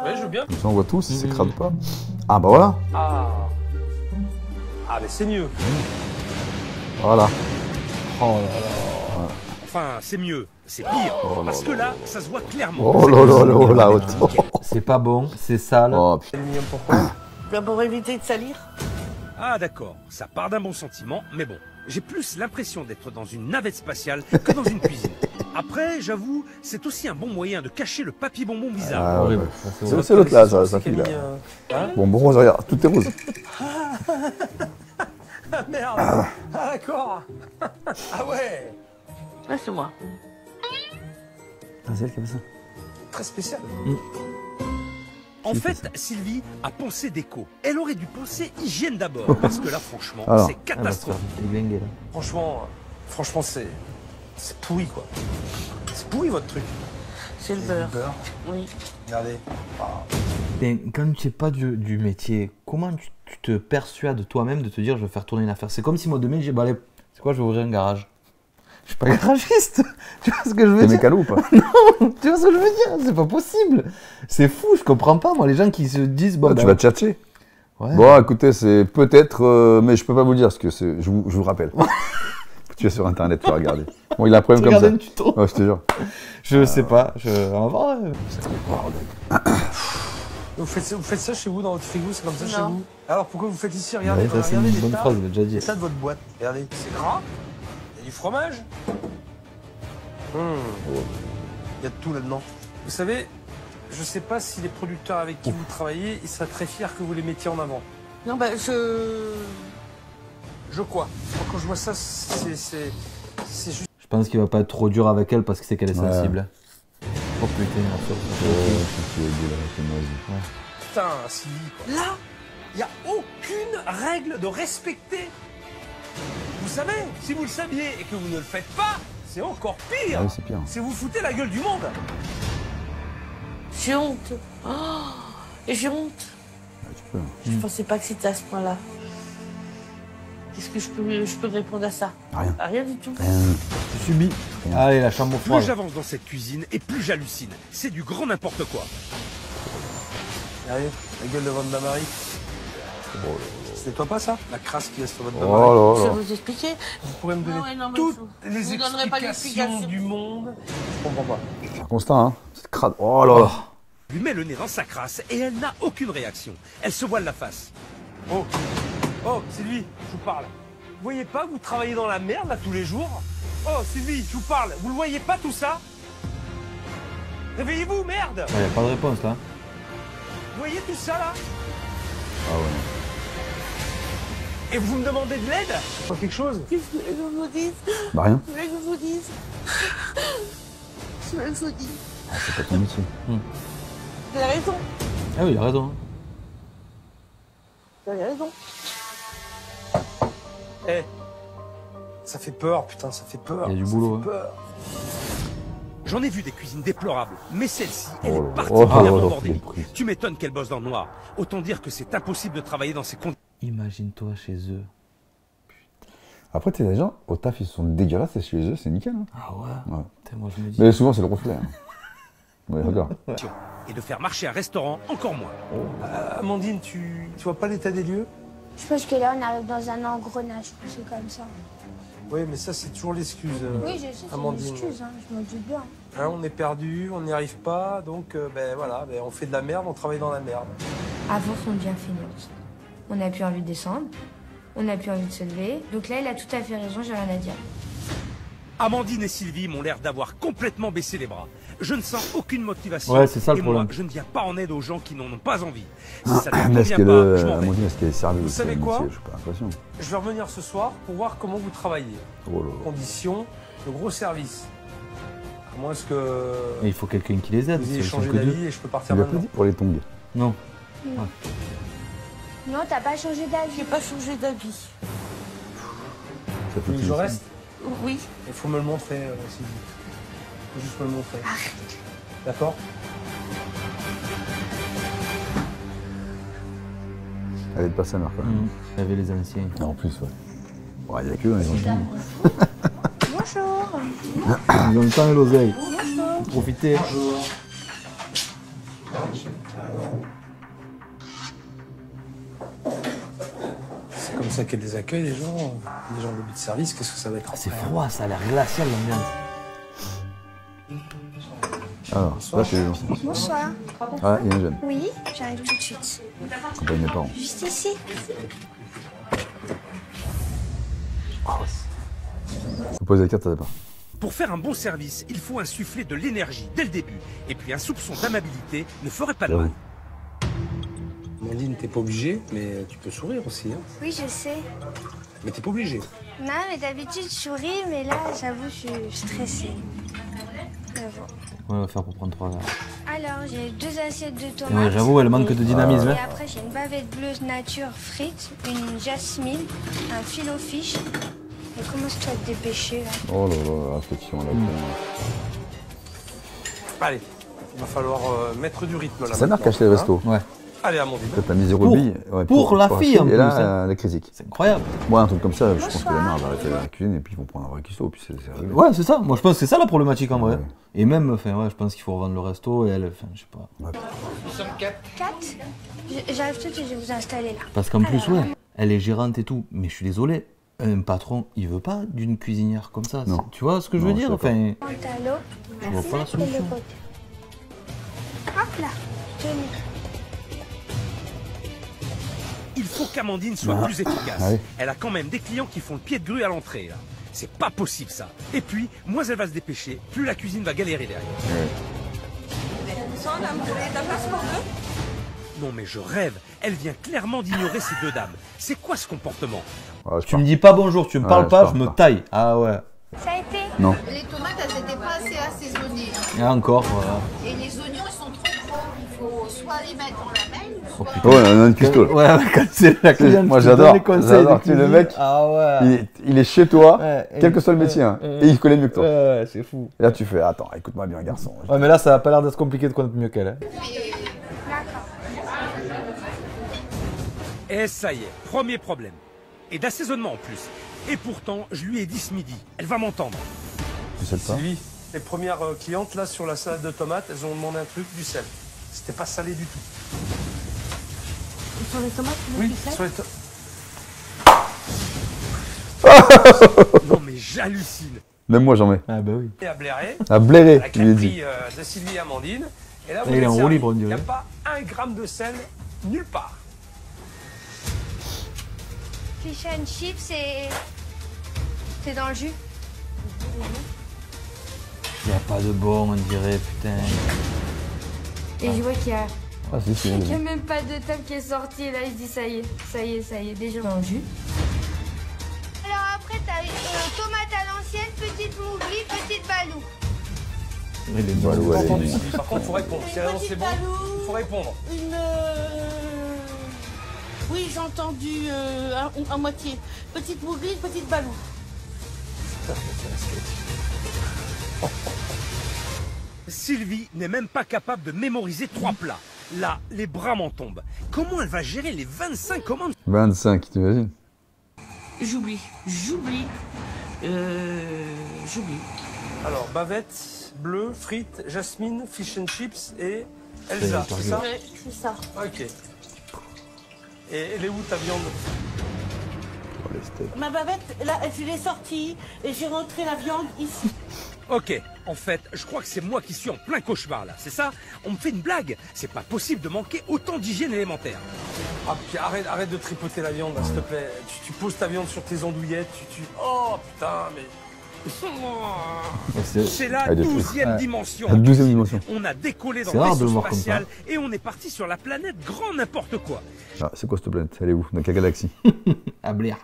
S5: ouais, je veux bien.
S1: Comme ça, on voit tout, si ça crade pas. Ah bah voilà.
S5: Ah. Ah, mais c'est mieux.
S1: Voilà.
S2: Oh là là.
S6: Enfin, c'est mieux, c'est pire. Parce que là, ça se voit clairement.
S1: Oh là là là là, autant.
S2: C'est pas bon, c'est sale.
S1: Oh putain.
S5: Aluminium, pourquoi?
S3: Bien pour éviter de salir.
S6: Ah d'accord, ça part d'un bon sentiment, mais bon, j'ai plus l'impression d'être dans une navette spatiale que dans une cuisine. Après, j'avoue, c'est aussi un bon moyen de cacher le papier bonbon bizarre.
S1: Ah, ouais,
S2: Horrible.
S1: ouais.
S2: Ça, c'est horrible.
S1: C'est l'autre là, sa
S5: C'est
S1: fille là.
S5: Camille, hein?
S1: Bon, bon rose, regarde, tout est rose.
S5: Ah merde. Ah d'accord. Ah ouais.
S3: Ouais, c'est moi.
S1: Ah, c'est elle qui a fait ça.
S5: Très spécial.
S6: En fait, Sylvie a pensé déco. Elle aurait dû penser hygiène d'abord, parce que là, franchement,
S1: Alors.
S6: c'est
S2: Elle va se faire
S6: catastrophique.
S2: déglinguer, là.
S5: Franchement, c'est pourri quoi. C'est pourri votre truc.
S3: C'est le beurre.
S5: Beurre.
S3: Oui.
S5: Regardez.
S2: Ben, quand tu sais pas du métier, comment tu te persuades toi-même de te dire je vais faire tourner une affaire? C'est comme si moi demain j'ai bah allez, c'est quoi, je vais ouvrir un garage. Je suis pas garagiste. Tu vois ce que je veux
S1: T'es
S2: dire?
S1: mécano ou pas?
S2: Tu vois ce que je veux dire? C'est pas possible. C'est fou, je comprends pas moi les gens qui se disent bon
S1: Ah,
S2: bah,
S1: tu vas te tchatcher.
S2: ouais.
S1: Bon, écoutez, c'est peut-être, mais je peux pas vous dire ce que c'est. Je vous rappelle. Tu vas sur internet, tu vas regarder. Bon, il a un problème comme
S2: Regardez
S1: ça.
S2: un tuto.
S1: Ouais, je te jure.
S2: Je sais pas, on va voir.
S5: Vous faites ça chez vous dans votre frigo, c'est comme ça chez
S3: Non.
S5: vous? Alors pourquoi vous faites ici? Regardez,
S2: Ouais, ça c'est
S5: regardez
S2: une bonne
S5: l'état.
S2: phrase, il a déjà dit.
S5: L'état de votre boîte. Regardez, c'est gras. Il y a du fromage. Il y a de tout là-dedans. Vous savez, je sais pas si les producteurs avec qui vous travaillez, ils seraient très fiers que vous les mettiez en avant.
S3: Non, bah,
S5: Je crois. Moi, quand je vois ça, c'est juste...
S2: Je pense qu'il va pas être trop dur avec elle parce qu'il sait qu'elle est
S1: Ouais.
S2: sensible. Oh putain, la sauce.
S5: Putain, Sylvie, quoi. Là, il n'y a aucune règle de respecter. Vous savez, si vous le saviez et que vous ne le faites pas, c'est encore pire.
S1: Ah oui, c'est pire.
S5: C'est vous foutez la gueule du monde.
S3: J'ai honte. Oh, j'ai honte.
S1: Tu peux.
S3: Je pensais pas que c'était à ce point-là. Qu'est-ce que je peux répondre à ça?
S1: Rien.
S3: Rien du tout.
S2: Tu subis. Allez, la chambre
S6: Plus
S2: froide.
S6: j'avance dans cette cuisine et plus j'hallucine. C'est du grand n'importe quoi.
S5: Allez, la gueule de votre Marie. C'était toi pas ça? La crasse qui est sur votre Marie.
S1: Oh
S3: Je vais
S1: là là.
S3: vous expliquer.
S5: Vous pourrez me donner
S3: Ah ouais, non, mais
S5: toutes
S3: je
S5: les
S3: vous donnerai pas
S5: explications
S3: d'explications.
S5: du monde. Je comprends pas.
S1: C'est constant, hein. C'est crade. Oh là là.
S6: Lui met le nez dans sa crasse et elle n'a aucune réaction. Elle se voile la face.
S5: Oh, Sylvie, je vous parle. Vous voyez pas que vous travaillez dans la merde là tous les jours? Oh Sylvie, je vous parle. Vous le voyez pas tout ça? Réveillez-vous, merde!
S2: Il n'y a pas de réponse là.
S5: Vous voyez tout ça là?
S1: Ah ouais.
S5: Et vous me demandez de l'aide? Pas quelque chose?
S3: Je veux que vous dise.
S1: Bah rien.
S3: Je veux que vous dise. Je veux que vous dise.
S1: Ah, c'est pas ton métier.
S3: Vous avez raison.
S2: Ah oui, il a raison.
S3: Vous avez raison.
S5: Eh, ça fait peur, putain, ça fait peur.
S2: Il y a du
S5: Ça
S2: boulot,
S5: fait
S2: hein.
S5: peur.
S6: J'en ai vu des cuisines déplorables, mais celle-ci, elle
S1: Oh
S6: est
S1: là là.
S6: particulièrement
S1: Oh,
S6: bordélique.
S1: les prix.
S6: Tu m'étonnes qu'elle bosse dans le noir. Autant dire que c'est impossible de travailler dans ces conditions.
S2: Imagine-toi chez eux.
S1: Après, tu sais, les gens, au taf, ils sont dégueulasses et chez eux, c'est nickel. Hein.
S2: Ah ouais.
S1: Ouais.
S2: Putain, moi je me dis.
S1: Mais souvent, c'est le reflet. Hein. Ouais, regarde.
S6: Et de faire marcher un restaurant, encore moins.
S5: Amandine, tu vois pas l'état des lieux?
S4: Je pense que là, on arrive dans un engrenage. C'est comme ça.
S5: Oui, mais ça, c'est toujours l'excuse.
S4: Oui, je sais, c'est une
S5: Amandine.
S4: excuse, hein, je me doute bien.
S5: Hein, on est perdu, on n'y arrive pas, donc ben voilà, ben, on fait de la merde, on travaille dans la merde.
S7: À force, on devient feignante. On n'a plus envie de descendre, on n'a plus envie de se lever. Donc là, il a tout à fait raison, j'ai rien à dire.
S6: Amandine et Sylvie m'ont l'air d'avoir complètement baissé les bras. Je ne sens aucune motivation.
S2: Ouais, c'est ça le
S6: et
S2: problème.
S6: moi, je ne viens pas en aide aux gens qui n'en ont pas envie. Si ça ne
S1: Mais est-ce
S6: convient
S1: qu'elle
S6: pas, je m'en vais.
S1: est-ce qu'elle est servie aussi
S5: savez
S1: à
S5: quoi
S1: métier, je n'ai pas l'impression.
S5: Je vais revenir ce soir pour voir comment vous travaillez.
S1: Oh là là.
S5: Conditions, de gros service. Comment est-ce que
S2: Mais il faut quelqu'un qui les aide.
S5: vous ayez
S2: Ils sont
S5: changé
S2: que deux.
S5: d'avis et je peux
S1: Tu
S5: partir
S1: lui as pas
S5: maintenant?
S1: dit pour les tongs?
S2: Non.
S4: Non, t'as pas changé d'avis.
S3: J'ai pas changé d'avis.
S1: Ça fait
S5: Vous voulez que je reste?
S3: Oui.
S5: Il faut me le montrer, Sylvie. Il faut juste me le montrer. D'accord?
S1: Elle est de passer à mère, quand même.
S2: Il y avait les anciens.
S1: Ah, en plus, ouais. Ouais, il n'y a que eux, ils ont
S4: Bonjour.
S2: Ils ont le temps et l'oseille. Profitez.
S5: C'est comme ça qu'elle les accueille, les gens en début de service. Qu'est-ce que ça va être?
S2: C'est froid, ça a l'air glacial l'ambiance.
S1: Alors, là, c'est les anciens.
S4: Bonsoir.
S1: Ah, il y a un jeune.
S4: Oui, j'arrive tout de suite.
S1: Accompagne mes parents.
S4: Juste ici.
S1: Vous posez la carte, ça va pas.
S6: Pour faire un bon service, il faut insuffler de l'énergie dès le début. Et puis un soupçon d'amabilité ne ferait pas de mal.
S5: Amandine, t'es pas obligé, mais tu peux sourire aussi. Hein.
S4: Oui, je sais.
S5: Mais t'es pas obligé.
S4: Non, mais d'habitude, je souris, mais là, j'avoue, je suis stressée. Mais bon.
S2: Comment on va faire pour prendre 3 verres?
S4: Alors, j'ai 2 assiettes de
S2: Et
S4: tomates.
S2: ouais, j'avoue, elle manque de dynamisme.
S4: Et
S2: hein.
S4: après, j'ai une bavette bleue nature frite, une jasmine, un filet fish. Et commence toi à te dépêcher, là.
S1: Oh là là, réflexion là.
S5: Allez, il va falloir mettre du rythme là.
S1: C'est sa mère qui a acheté le resto.
S2: Ouais.
S5: Allez, Amandine.
S1: Peut-être la mise 0 billes. Ouais,
S2: pour la fille, en
S1: Et
S2: plus,
S1: là,
S2: hein.
S1: elle est critique.
S2: C'est incroyable.
S1: Moi, un truc comme ça, je pense que la mère va arrêter la cuisine et puis ils vont prendre un vrai cuistot. Puis c'est réglé.
S2: Ouais, c'est ça. Moi, je pense que c'est ça la problématique en vrai.
S1: Ouais.
S2: Et même, enfin, ouais, je pense qu'il faut revendre le resto et elle, enfin, je sais pas.
S4: 4. J'arrive tout de suite, je vais vous installer là.
S2: Parce qu'en plus, ouais, elle est gérante et tout. Mais je suis désolé, un patron, il veut pas d'une cuisinière comme ça.
S1: Non.
S2: Tu vois ce que je
S1: Non,
S2: veux
S1: je
S2: dire?
S1: suis
S2: Enfin,
S4: Pantalon.
S2: je vois pas la
S4: Et
S2: solution.
S4: le côté. Hop là. Tenez.
S6: Il faut qu'Amandine soit plus efficace.
S1: Ah oui.
S6: Elle a quand même des clients qui font le pied de grue à l'entrée. Là. C'est pas possible ça. Et puis, moins elle va se dépêcher, plus la cuisine va galérer derrière. Non mais je rêve, elle vient clairement d'ignorer ces deux dames. C'est quoi ce comportement?
S1: Ouais, je
S2: Tu
S1: pars.
S2: me dis pas bonjour, tu me parles
S1: je
S2: pas,
S1: pars,
S2: je me
S1: je pars.
S2: taille. Ah ouais.
S4: Ça a été.
S1: Non.
S3: Les tomates, elles n'étaient pas assez assaisonnées.
S2: Et encore, voilà.
S3: Et les oignons, ils sont trop gros. Il faut soit les mettre en lamelles, soit...
S1: Ouais, on a une cuistot.
S2: Ouais, quand c'est la cliente
S1: Moi,
S2: qui te
S1: j'adore,
S2: donne les conseils
S1: j'adore.
S2: de
S1: Tu sais, le
S2: cuisine.
S1: mec,
S2: Ah ouais.
S1: Il est chez toi,
S2: Ouais, et-
S1: quel que soit le métier, hein, et il connaît mieux que toi.
S2: Ouais, c'est fou.
S1: Et là, tu fais, attends, écoute-moi bien, garçon.
S2: Ouais, mais là, ça a pas l'air d'être compliqué de connaître mieux qu'elle. Hein.
S6: Et ça y est, premier problème. Et d'assaisonnement en plus. Et pourtant, je lui ai dit ce midi. Elle va m'entendre.
S1: Tu sais pas.
S5: Sylvie, les premières clientes là sur la salade de tomates, elles ont demandé un truc, du sel. C'était pas salé du tout.
S3: Sur les tomates,
S5: Oui, sur les
S6: Non mais j'hallucine.
S1: Même moi, j'en mets.
S2: Ah bah oui.
S5: Et à blairer,
S1: À blairer,
S5: la
S1: il lui dit.
S5: crêperie de Sylvie et Amandine. Et là,
S2: Et il est en roue libre, on
S5: il n'y a
S2: dirait.
S5: pas 1 gramme de sel nulle part.
S4: Fish and chips et... C'est dans le jus.
S2: Y a pas de bon, on dirait, putain.
S7: Et je vois qu'il y a,
S1: Ah, si, si.
S7: qu'il y a même pas de table qui est sortie. Et là, il se dit ça y est, ça y est, ça y est. Déjà dans le jus.
S4: Alors après, t'as tomate à l'ancienne, petite mougli, petite balou.
S2: Il est
S1: Voilà,
S2: bon.
S1: ouais,
S5: Pas entendu,
S1: allez.
S5: Sylvie. Par contre, il faut répondre. Si elle c'est bon, il faut répondre.
S3: Une... Oui, j'ai entendu à moitié. Petite mougli, petite balou.
S6: Sylvie n'est même pas capable de mémoriser 3 plats. Là, les bras m'en tombent. Comment elle va gérer les 25 commandes?
S1: 25, t'imagines?
S3: J'oublie. J'oublie.
S5: Alors, bavette, bleu, frites, jasmine, fish and chips et Elsa, c'est ça?
S3: Ouais, c'est ça.
S5: Ok. Et elle est où ta viande?
S1: Oh, les steaks.
S3: Ma bavette, là, je l'ai sortie et j'ai rentré la viande ici.
S6: Ok, en fait, je crois que c'est moi qui suis en plein cauchemar là, c'est ça? On me fait une blague? C'est pas possible de manquer autant d'hygiène élémentaire.
S5: Ah, puis arrête de tripoter la viande, là, s'il te plaît. Tu poses ta viande sur tes andouillettes, Oh, putain, mais...
S6: C'est la
S1: Ah, de
S6: 12e
S2: Ouais.
S6: dimension.
S1: La 12e dimension.
S6: On a décollé dans
S2: C'est
S6: le
S2: rare de
S6: vaisseau
S2: le voir comme
S6: spatial et on est parti sur la planète grand n'importe quoi.
S1: Ah, c'est quoi cette planète? Elle est où? Dans quelle galaxie?
S2: À Blair.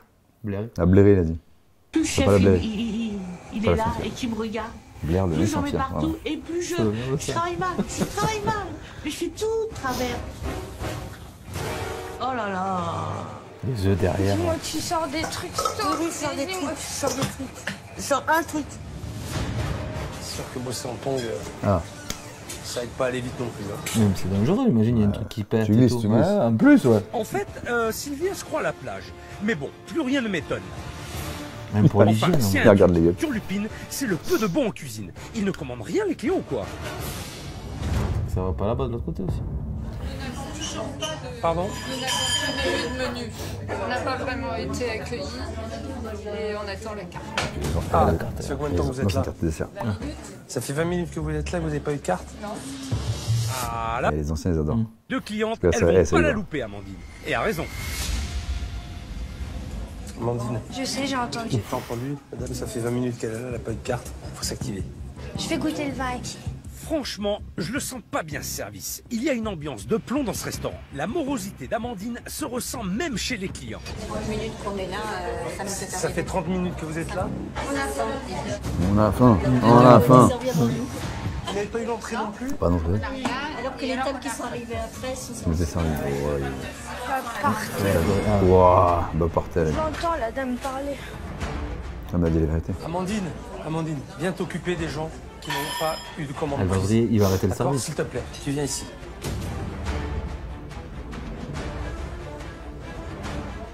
S2: Blair.
S1: À blairer, il a dit.
S3: Plus le chef,
S1: pas la blague.
S3: il
S1: Pas
S3: est
S1: la
S3: là
S1: frontière.
S3: et qui me regarde.
S1: Blair, le
S3: Plus
S1: nez
S3: j'en mets
S1: entière.
S3: partout et plus je travaille mal. Je travaille mal. Mais je fais tout de travers. Oh là là.
S2: Les œufs derrière.
S7: Dis-moi, tu sors des trucs.
S3: Oui, je sors des
S7: Dis-moi.
S3: trucs. Je sors des trucs. Je sors un truc.
S5: C'est sûr que bosser en tongs,
S1: Ah,
S5: ça aide pas à aller vite non plus. Hein.
S2: Même c'est dangereux, imagine, il y a un truc qui pète.
S1: tu
S2: et
S1: glisses,
S2: tout.
S1: tu glisses.
S2: Ouais, en plus, ouais.
S6: En fait, Sylvie elle se croit à la plage. Mais bon, plus rien ne m'étonne.
S2: Même pour l'hygiène.
S6: Enfin, si
S2: hein.
S6: un
S1: regarde les gars.
S6: turlupine, c'est le peu de bon en cuisine. Ils ne commandent rien les clients ou quoi?
S2: Ça va pas là-bas de l'autre côté aussi.
S5: Pardon?
S8: Nous n'avons jamais eu de menu. On n'a pas vraiment été accueillis et on attend la carte.
S5: Ah, ça fait combien de temps que vous êtes
S1: Moi, c'est
S5: là?
S1: une carte dessert.
S5: Ça fait 20 minutes que vous êtes là, vous n'avez pas eu de carte?
S6: Ah là,
S1: Les anciens, ils adorent.
S6: deux clientes,
S1: Parce que
S6: elles
S1: ça-
S6: vont
S1: ça
S6: pas
S1: y
S6: la
S1: va.
S6: louper, Amandine. Et a raison.
S5: Amandine,
S7: Je sais, j'ai entendu.
S5: t'as entendu? Madame, ça fait 20 minutes qu'elle est là, elle n'a pas eu de carte. Faut s'activer.
S7: Je vais goûter le vin ici.
S6: Franchement, je le sens pas bien ce service. Il y a une ambiance de plomb dans ce restaurant. La morosité d'Amandine se ressent même chez les clients.
S5: Ça fait 30 minutes que vous êtes là?
S1: On a faim. On a faim.
S5: Vous n'avez pas eu l'entrée non plus?
S1: Pas non plus.
S3: Alors que les tables qui sont arrivées après sont...
S1: Je me fais servir. Oh, ouais.
S2: Ah,
S1: Waouh, bah partez.
S7: J'entends la dame parler.
S1: Elle m'a dit la vérité.
S5: Amandine, viens t'occuper des gens qui n'ont pas eu de commande.
S2: Elle va se dire, il va arrêter le
S5: D'accord,
S2: service.
S5: s'il te plaît, tu viens ici.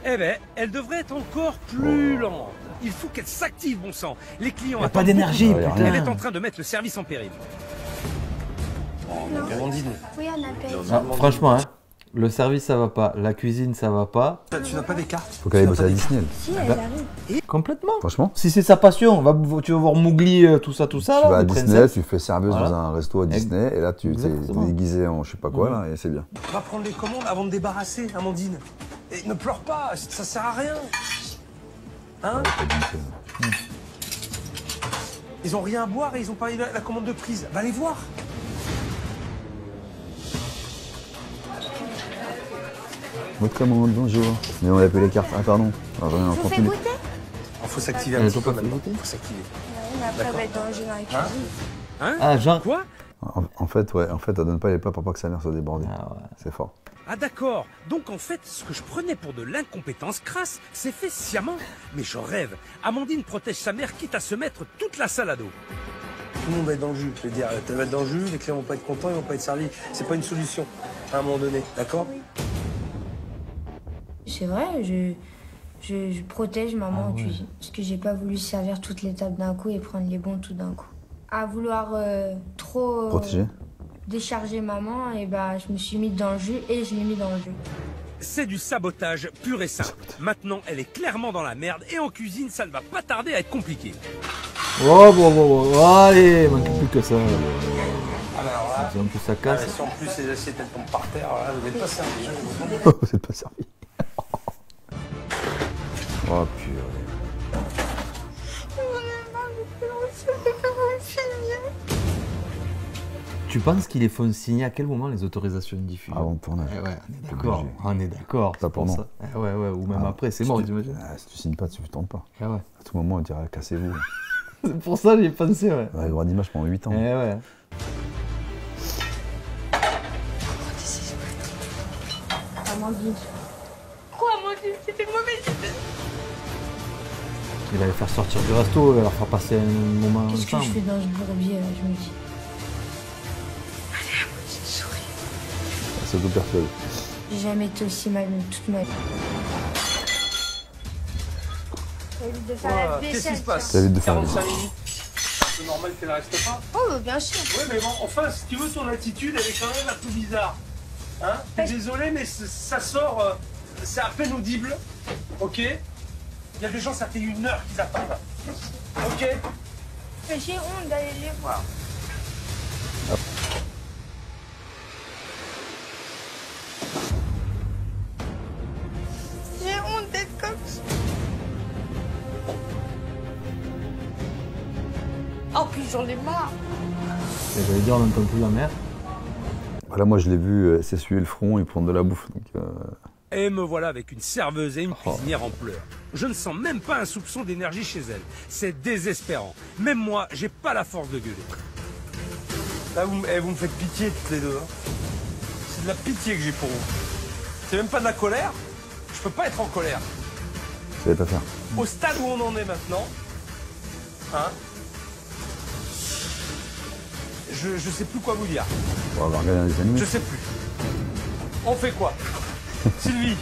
S6: Eh ben, elle devrait être encore plus lente. Il faut qu'elle s'active, bon sang. Les clients
S2: Y a pas
S6: attendent
S2: d'énergie,
S6: beaucoup.
S1: putain.
S6: Elle est en train de mettre le service en péril.
S5: Amandine,
S7: Oui, on appelle.
S2: Ah, franchement, hein, le service ça va pas, la cuisine ça va pas.
S5: tu n'as pas des cartes?
S1: Faut qu'elle aille bosser à Disney. elle.
S7: Si, elle arrive.
S2: Complètement.
S1: Franchement,
S2: Si c'est sa passion, tu vas voir Mowgli, tout ça,
S1: tu
S2: là,
S1: vas à
S2: les
S1: Disney,
S2: princesses.
S1: tu fais serveuse
S2: Voilà.
S1: dans un resto à Disney, et là tu t'es
S2: Exactement.
S1: déguisé en je sais pas quoi, là, et c'est bien.
S5: Va prendre les commandes avant de débarrasser, Amandine. Et ne pleure pas, ça sert à rien. Hein? Ils ont rien à boire et ils ont pas eu la commande de prise. Va les voir.
S1: Votre commande, bonjour. Mais on a appelé les cartes. Ah, pardon. Ah, rien,
S7: Je vous fais goûter?
S5: Il faut s'activer un petit peu maintenant. Il faut s'activer.
S7: Mais après, elle va être dans le jeu dans la cuisine.
S6: Hein?
S2: Ah, genre.
S6: Quoi?
S1: En fait, ouais, elle donne pas les plats pour pas que sa mère soit débordée.
S2: Ah ouais.
S1: C'est fort.
S6: Ah d'accord, donc en fait, ce que je prenais pour de l'incompétence crasse, c'est fait sciemment. Mais j'en rêve. Amandine protège sa mère quitte à se mettre toute la salade d'eau.
S5: Tout le monde va être dans le jus. Je veux dire, tu vas être dans le jus, les clients vont pas être contents, ils vont pas être servis. C'est pas une solution à un moment donné, d'accord?
S7: C'est vrai, je protège maman en cuisine. Parce que j'ai pas voulu servir toutes les tables d'un coup et prendre les bons tout d'un coup. À vouloir trop
S1: Protéger.
S7: décharger maman, et bah je me suis mise dans le jus et je l'ai mis dans le jus.
S6: C'est du sabotage pur et simple. Maintenant, elle est clairement dans la merde et en cuisine, ça ne va pas tarder à être compliqué.
S2: Oh, bon, allez, manque plus que ça.
S5: Alors là,
S2: En plus, ça casse.
S5: si en plus les assiettes elles tombent par terre, là, vous n'êtes pas servi.
S1: Vous êtes pas servi. Oh purée.
S2: Tu penses qu'ils les font signer à quel moment les autorisations de diffusion?
S1: Avant le tournage.
S2: Ouais, on est d'accord. On est d'accord.
S1: Pas
S2: c'est
S1: pour
S2: pour
S1: nous.
S2: ça. Ouais, ou même après, c'est
S1: Si
S2: mort,
S1: tu-
S2: j'imagine.
S1: Si tu signes pas, tu ne tournes pas.
S2: Ah ouais.
S1: À tout moment, on dirait cassez-vous.
S2: C'est pour ça que j'y ai pensé, ouais.
S1: Ouais, droit d'image pendant 8 ans.
S2: Ouais.
S7: Amandine.
S3: Quoi, mon Dieu, c'était une mauvaise idée.
S2: Il va les faire sortir du resto, il va leur faire passer un moment
S7: Qu'est-ce que je
S2: ensemble.
S7: fais dans ce bourbier là, je me dis.
S1: C'est auto-persuadé.
S7: J'ai jamais été aussi mal de toute ma vie. Évite de faire la
S5: Qu'est-ce qui
S7: vaisselle.
S5: se passe?
S1: Ça évite de faire
S5: 45 minutes. C'est normal qu'elle ne reste pas.
S7: Oh, bien sûr.
S5: Oui, mais bon, enfin, si tu veux, ton attitude, elle est quand même un peu bizarre. Hein? Je suis désolé, mais ça sort, c'est à peine audible. Ok? Il y a des gens, ça fait 1 heure qu'ils attendent. Ok?
S7: Mais j'ai honte d'aller les voir. J'ai honte d'être comme ça.
S3: Oh, puis j'en ai marre.
S2: Et j'allais dire, on n'entend plus la mère.
S1: Voilà, moi je l'ai vu s'essuyer le front et prendre de la bouffe. Donc,
S6: Et me voilà avec une serveuse et une cuisinière en pleurs. Je ne sens même pas un soupçon d'énergie chez elle. C'est désespérant. Même moi, j'ai pas la force de gueuler.
S5: Là, vous me faites pitié toutes les deux. Hein. C'est de la pitié que j'ai pour vous. C'est même pas de la colère. Je peux pas être en colère.
S1: vous savez pas faire.
S5: Au stade où on en est maintenant, hein, je sais plus quoi vous dire.
S1: On va regarder des animés.
S5: Je sais plus. On fait quoi? Sylvie,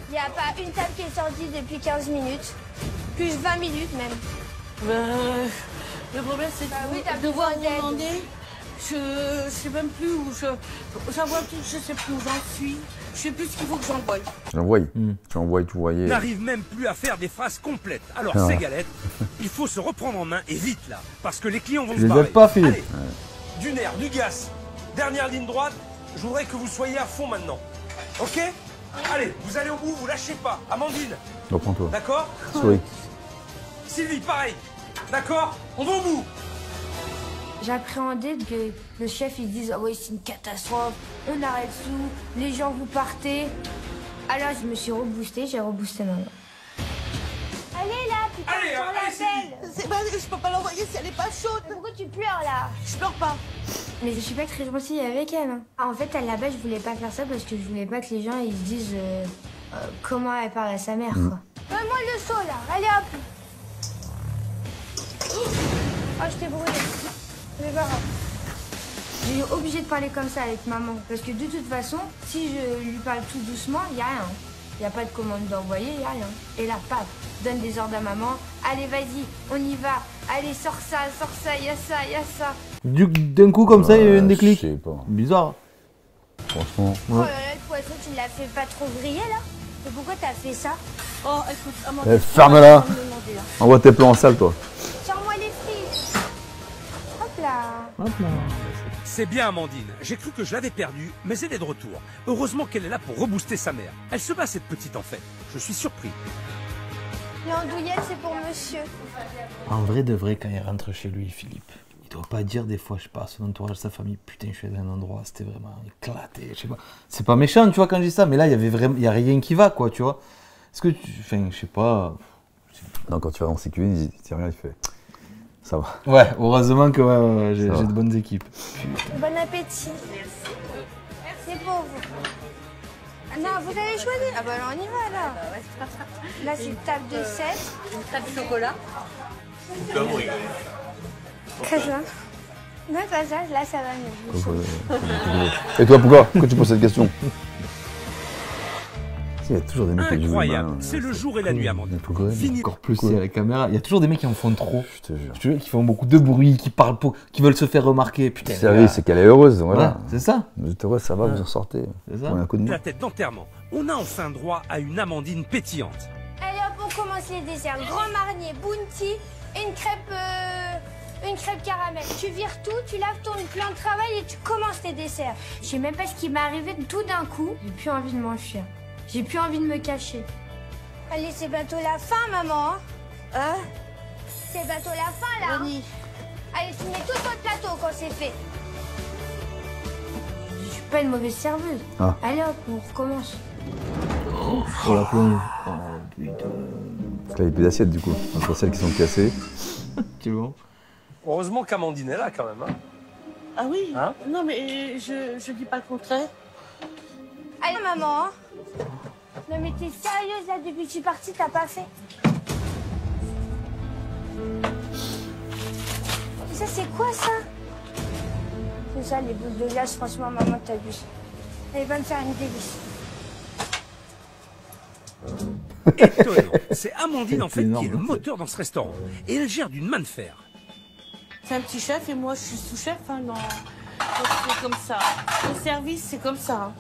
S7: Il n'y a pas une table qui est sortie depuis 15 minutes. Plus 20 minutes même.
S3: Le problème, c'est
S7: oui, t'as
S3: de devoir
S7: besoin d'aide.
S3: demander. Je sais même plus où j'envoie tout, je sais plus où j'en suis. Je sais plus ce qu'il faut que j'envoie.
S1: Tu l'envoies. Tu envoies, tu voyais.
S6: N'arrive même plus à faire des phrases complètes. Alors,
S1: Ah.
S6: c'est galette. Il faut se reprendre en main et vite là. Parce que les clients vont
S2: Tu
S6: se
S2: les
S6: barrer.
S2: aides pas, Philippe.
S6: Allez. Du nerf, du gaz. Dernière ligne droite. Je voudrais que vous soyez à fond maintenant. Ok? Allez, vous allez au bout, vous lâchez pas. Amandine,
S1: Reprends-toi.
S6: d'accord?
S1: Souris.
S6: Sylvie, pareil. D'accord? On va au bout.
S7: J'appréhendais que le chef il dise ah ouais c'est une catastrophe, on arrête tout, les gens vous partez. Alors je me suis reboostée, j'ai reboosté maman. Allez là, putain,
S6: Allez,
S7: sur la
S6: Sylvie.
S7: belle.
S3: Je peux pas l'envoyer si elle est pas chaude.
S7: Mais pourquoi tu pleures là?
S3: Je pleure pas.
S7: Mais je suis pas très gentille avec elle. Hein. En fait à la base je voulais pas faire ça parce que je voulais pas que les gens ils se disent comment elle parle à sa mère quoi. Donne-moi le seau là, allez hop. Oh je t'ai brûlé. C'est pas grave. J'ai obligé de parler comme ça avec maman. Parce que de toute façon, si je lui parle tout doucement, il n'y a rien. Il n'y a pas de commande d'envoyer, il n'y a rien. Et là, paf, donne des ordres à maman. Allez, vas-y, on y va. Allez, sors ça, il y a ça, il y a ça.
S2: D'un coup, comme ça, il y a eu un déclic.
S1: Je sais pas.
S2: Bizarre.
S1: Franchement.
S7: Oh là là, le poisson, tu l'as fait pas trop griller là? Et pourquoi t'as fait ça?
S3: Oh, écoute,
S1: Ferme-la. Envoie tes plans en salle, toi.
S7: Sors-moi les frites. Hop là.
S2: Hop là.
S6: C'est bien Amandine. J'ai cru que je l'avais perdue, mais elle est de retour. Heureusement qu'elle est là pour rebooster sa mère. Elle se bat cette petite en fait. Je suis surpris.
S7: L'andouillette, c'est pour monsieur.
S2: En vrai de vrai, quand il rentre chez lui, Philippe, il doit pas dire des fois, je sais pas, à son entourage, sa famille, putain, je suis allé à un endroit, c'était vraiment éclaté, je sais pas. C'est pas méchant, tu vois, quand je dis ça, mais là, il y a rien qui va, quoi, tu vois. Est-ce que enfin, je sais pas.
S1: Non, quand tu vas dans CQI, il regarde, il fait. Ça va.
S2: Ouais, heureusement que ouais, j'ai de bonnes équipes.
S4: Bon appétit. C'est pour vous. Ah non, vous allez choisir. Ah bah alors on y va là. Là c'est table de 7.
S3: Une table de chocolat.
S4: Très bien. Non, pas ça, là ça va mieux.
S1: Et toi, pourquoi tu poses cette question? Il y a toujours des mecs qui jouent
S6: Incroyable,
S1: mal,
S6: c'est le jour et la nuit, Amandine.
S2: Fini. Encore plus si à la caméra. Il y a toujours des mecs qui en font trop.
S1: Je te jure.
S2: Je te jure, qui font beaucoup de bruit, qui parlent, qui veulent se faire remarquer. Putain.
S1: Si oui, c'est qu'elle est heureuse, voilà.
S2: Ouais, c'est ça.
S1: Vous êtes heureuse, ça va, vous en sortez.
S2: C'est ça.
S1: On a un coup de main.
S6: La tête d'enterrement. On a enfin droit à une Amandine pétillante.
S4: Allez hop, on commence les desserts. Grand marnier, bounty et une crêpe caramel. Tu vires tout, tu laves ton plan de travail et tu commences tes desserts. Je sais même pas ce qui m'est arrivé tout d'un coup. J'ai plus envie de m'enfuir. J'ai plus envie de me cacher. Allez, c'est bientôt la fin, maman. Hein? C'est bientôt la fin, là.
S3: Bonnie.
S4: Allez, tu mets tout sur le plateau quand c'est fait. Je suis pas une mauvaise serveuse.
S1: Ah.
S4: Allez hop, on recommence.
S2: Pour la plonge. Oh putain.
S1: Parce que là, il n'y a plus d'assiettes du coup. Entre celles qui sont cassées.
S2: Tu vois?
S5: Heureusement qu'Amandine est là quand même. Hein.
S3: Ah oui.
S5: Hein?
S3: Non, mais je dis pas le contraire.
S4: Allez, maman. Non, mais t'es sérieuse là, depuis que je suis partie, t'as pas fait? Et ça, c'est quoi ça? C'est ça, les boules de glace, franchement, maman, t'abuses. Allez, va me faire une délice.
S6: Étonnant. C'est Amandine en fait
S2: énorme,
S6: qui est le
S2: hein.
S6: moteur dans ce restaurant. Et elle gère d'une main de fer.
S3: C'est un petit chef et moi, je suis sous-chef. Hein, non. Donc, c'est comme ça. Le service, c'est comme ça. Hein.